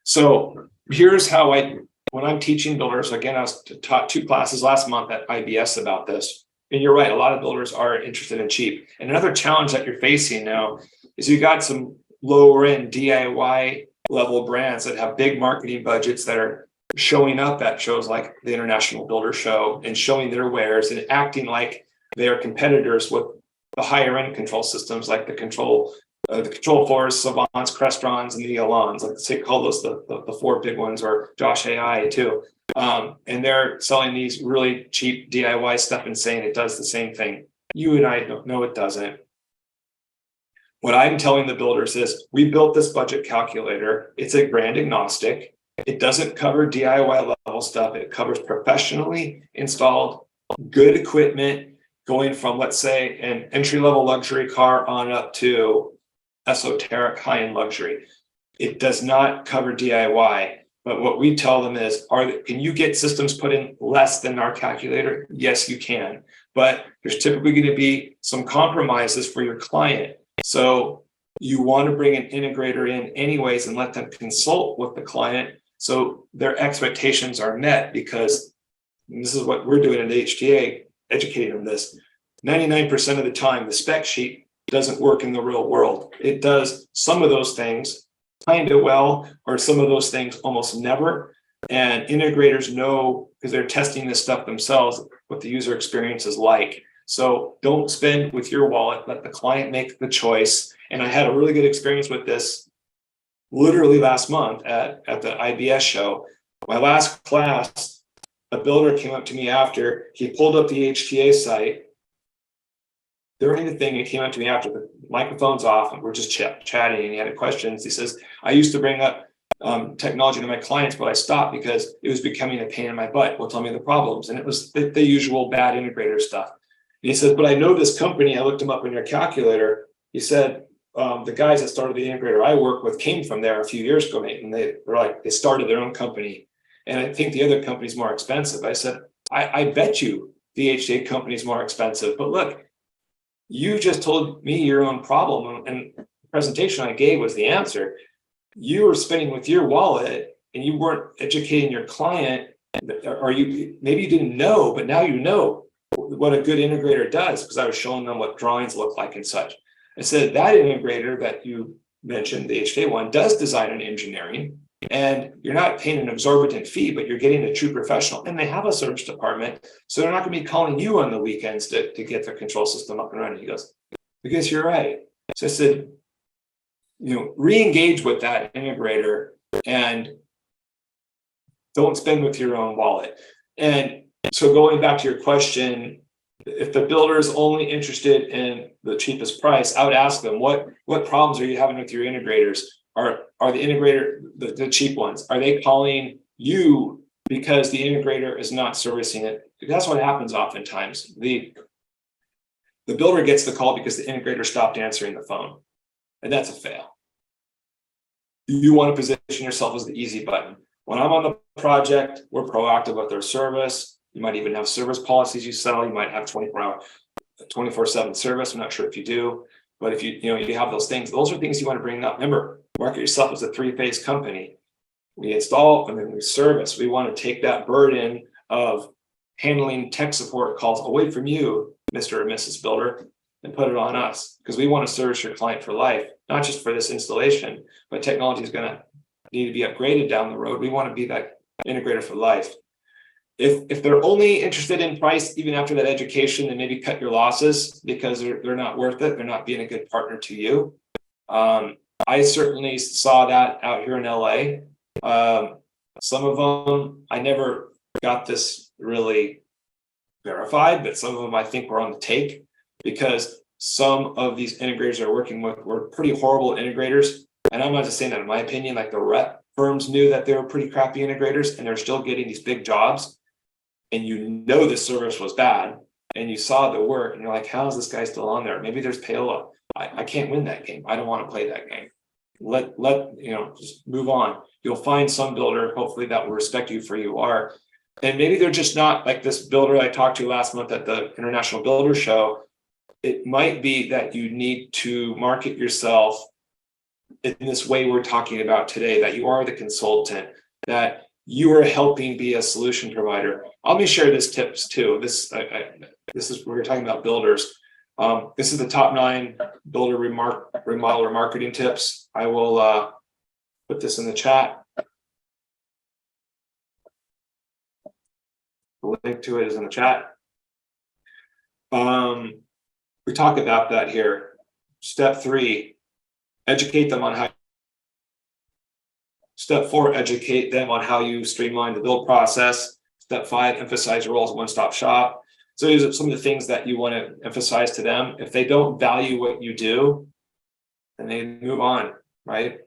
Speaker 1: So here's how when I'm teaching builders, again, I was taught 2 classes last month at IBS about this. And you're right, a lot of builders are interested in cheap. And another challenge that you're facing now is you got some lower end DIY level brands that have big marketing budgets that are showing up at shows like the International Builder Show and showing their wares and acting like they are competitors with the higher end control systems like the Control Force, Savants, Crestrons, and the Elons. Let's say call those the 4 big ones, or Josh AI too. And they're selling these really cheap DIY stuff and saying it does the same thing. You and I don't know it doesn't. What I'm telling the builders is we built this budget calculator. It's a brand agnostic. It doesn't cover DIY level stuff. It covers professionally installed good equipment going from, let's say, an entry-level luxury car on up to esoteric high-end luxury. It does not cover DIY. But what we tell them is, can you get systems put in less than our calculator? Yes, you can. But there's typically going to be some compromises for your client. So you want to bring an integrator in anyways and let them consult with the client so their expectations are met, because this is what we're doing at HTA, educating them this. 99% of the time, the spec sheet doesn't work in the real world. It does some of those things kind of well, or some of those things almost never. And integrators know, because they're testing this stuff themselves, what the user experience is like. So don't spend with your wallet, let the client make the choice. And I had a really good experience with this literally last month at the IBS show. My last class, a builder came up to me after, he pulled up the HTA site. During the thing, he came up to me after, the microphone's off and we're just chatting, and he had questions. He says, I used to bring up technology to my clients, but I stopped because it was becoming a pain in my butt. Well, tell me the problems. And it was the usual bad integrator stuff. And he says, but I know this company, I looked them up in your calculator. He said, the guys that started the integrator I work with came from there a few years ago, Nate, and they started their own company. And I think the other company's more expensive. I said, I bet you the HTA company is more expensive, but look, You just told me your own problem, and the presentation I gave was the answer. You were spending with your wallet and you weren't educating your client, or maybe you didn't know, but now you know what a good integrator does, because I was showing them what drawings look like and such. I said that integrator that you mentioned, the HTA one, does design and engineering, and you're not paying an exorbitant fee, but you're getting a true professional, and they have a service department, so they're not going to be calling you on the weekends to get their control system up and running. He goes, I guess you're right. So I said, re-engage with that integrator and don't spend with your own wallet. And so going back to your question, if the builder is only interested in the cheapest price, I would ask them, what problems are you having with your integrators? Are the integrator, the cheap ones, are they calling you because the integrator is not servicing it? That's what happens oftentimes. The builder gets the call because the integrator stopped answering the phone, and that's a fail. You want to position yourself as the easy button. When I'm on the project, we're proactive with our service. You might even have service policies you sell. You might have 24/7 service. I'm not sure if you do, but if you have those things are things you want to bring up. Remember, market yourself as a three-phase company. We install and then we service. We want to take that burden of handling tech support calls away from you, Mr. or Mrs. Builder, and put it on us, because we want to service your client for life, not just for this installation, but technology is going to need to be upgraded down the road. We want to be that integrator for life. If they're only interested in price, even after that education, then maybe cut your losses, because they're not worth it. They're not being a good partner to you. I certainly saw that out here in LA. Some of them, I never got this really verified, but some of them I think were on the take, because some of these integrators are working with were pretty horrible integrators. And I'm not just saying that in my opinion, like the rep firms knew that they were pretty crappy integrators, and they're still getting these big jobs. And the service was bad, and you saw the work, and you're like, how is this guy still on there? Maybe there's payola. I can't win that game. I don't want to play that game. Just move on. You'll find some builder, hopefully, that will respect you for you are. And maybe they're just not like this builder I talked to last month at the International Builder Show. It might be that you need to market yourself in this way we're talking about today, that you are the consultant, that you are helping be a solution provider. Let me share this tips too. This is, we're talking about builders. This is the top 9 builder remodeler marketing tips. I will put this in the chat. The link to it is in the chat. We talk about that here. Step 3, educate them on how. Step 4, educate them on how you streamline the build process. Step 5, emphasize your role as a one-stop shop. So these are some of the things that you want to emphasize to them. If they don't value what you do, then they move on, right?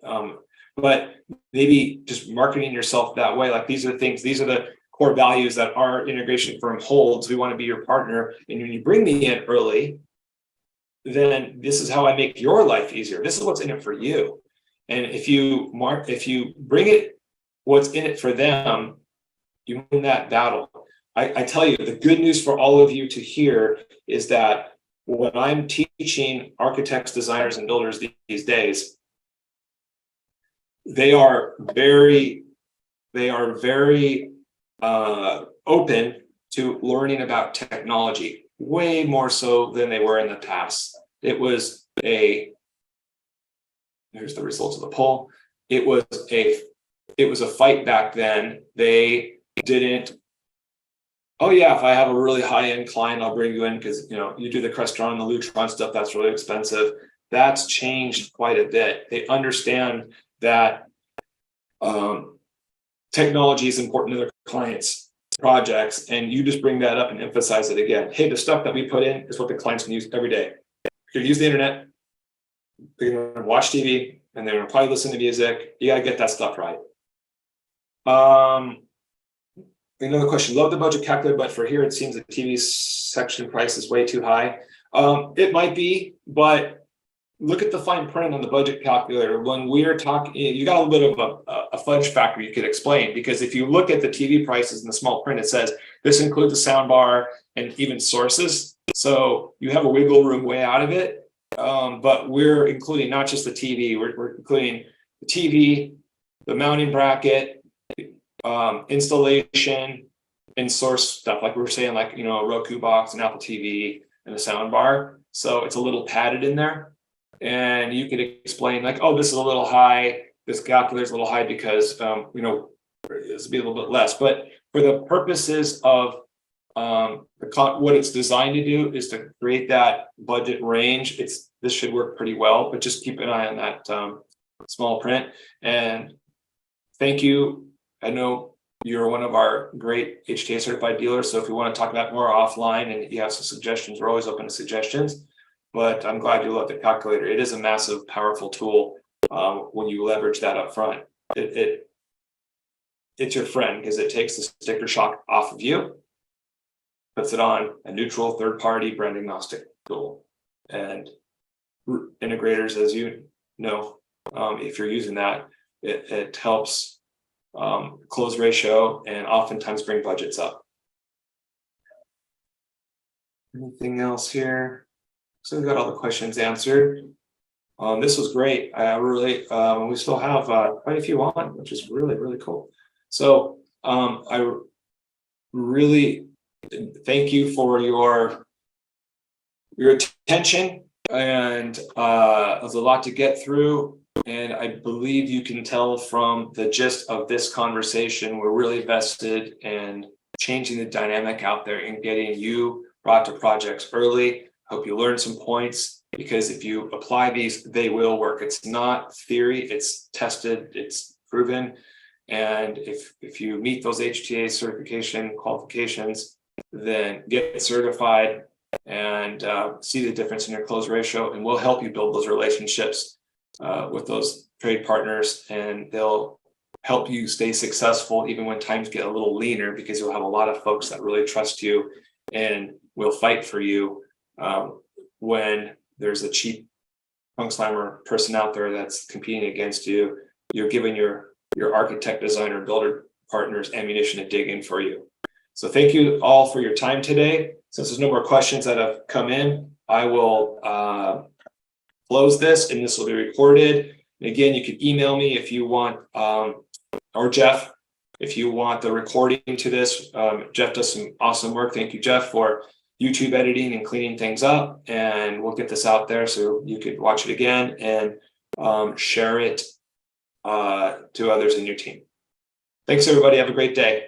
Speaker 1: But maybe just marketing yourself that way, like these are the core values that our integration firm holds. We want to be your partner. And when you bring me in early, then this is how I make your life easier. This is what's in it for you. And if you bring it, what's in it for them, you win that battle. I tell you, the good news for all of you to hear is that when I'm teaching architects, designers, and builders these days, they are very open to learning about technology, way more so than they were in the past. Here's the results of the poll. It was a fight back then. They didn't, oh yeah, if I have a really high-end client, I'll bring you in because you do the Crestron and the Lutron stuff, that's really expensive. That's changed quite a bit. They understand that technology is important to their clients' projects, and you just bring that up and emphasize it again. Hey, the stuff that we put in is what the clients can use every day. You're gonna use the internet, they're gonna watch TV, and they're gonna probably listen to music. You gotta get that stuff right. Another question, love the budget calculator, but for here, it seems the TV section price is way too high. It might be, but look at the fine print on the budget calculator. When we're talking, you got a little bit of a fudge factor you could explain, because if you look at the TV prices in the small print, it says this includes a sound bar and even sources. So you have a wiggle room way out of it. But we're including not just the TV, we're including the TV, the mounting bracket, installation, and source stuff, like we were saying, like, a Roku box, an Apple TV, and a sound bar. So it's a little padded in there. And you could explain, like, oh, this is a little high, this calculator is a little high because, this would be a little bit less. But for the purposes of what it's designed to do is to create that budget range. This should work pretty well, but just keep an eye on that small print. And thank you. I know you're one of our great HTA certified dealers. So if you want to talk about more offline and you have some suggestions, we're always open to suggestions. But I'm glad you love the calculator. It is a massive, powerful tool when you leverage that up front. It's your friend because it takes the sticker shock off of you, puts it on a neutral third-party brand agnostic tool. And integrators, as you know, if you're using that, it helps close ratio and oftentimes bring budgets up. Anything else here? So we got all the questions answered. This was great. I really, we still have quite a few on, which is really, really cool. So I really thank you for your attention, and there's a lot to get through. And I believe you can tell from the gist of this conversation, we're really vested in changing the dynamic out there and getting you brought to projects early. Hope you learned some points, because if you apply these, they will work. It's not theory, it's tested, it's proven. And if you meet those HTA certification qualifications, then get certified and see the difference in your close ratio, and we'll help you build those relationships with those trade partners, and they'll help you stay successful even when times get a little leaner, because you'll have a lot of folks that really trust you and will fight for you when there's a cheap punk slammer person out there that's competing against you. You're giving your architect, designer, builder partners ammunition to dig in for you. So thank you all for your time today. Since there's no more questions that have come in, I will close this, and this will be recorded. And again, you can email me if you want, or Jeff, if you want the recording to this. Jeff does some awesome work. Thank you, Jeff, for YouTube editing and cleaning things up. And we'll get this out there so you could watch it again and share it to others in your team. Thanks, everybody. Have a great day.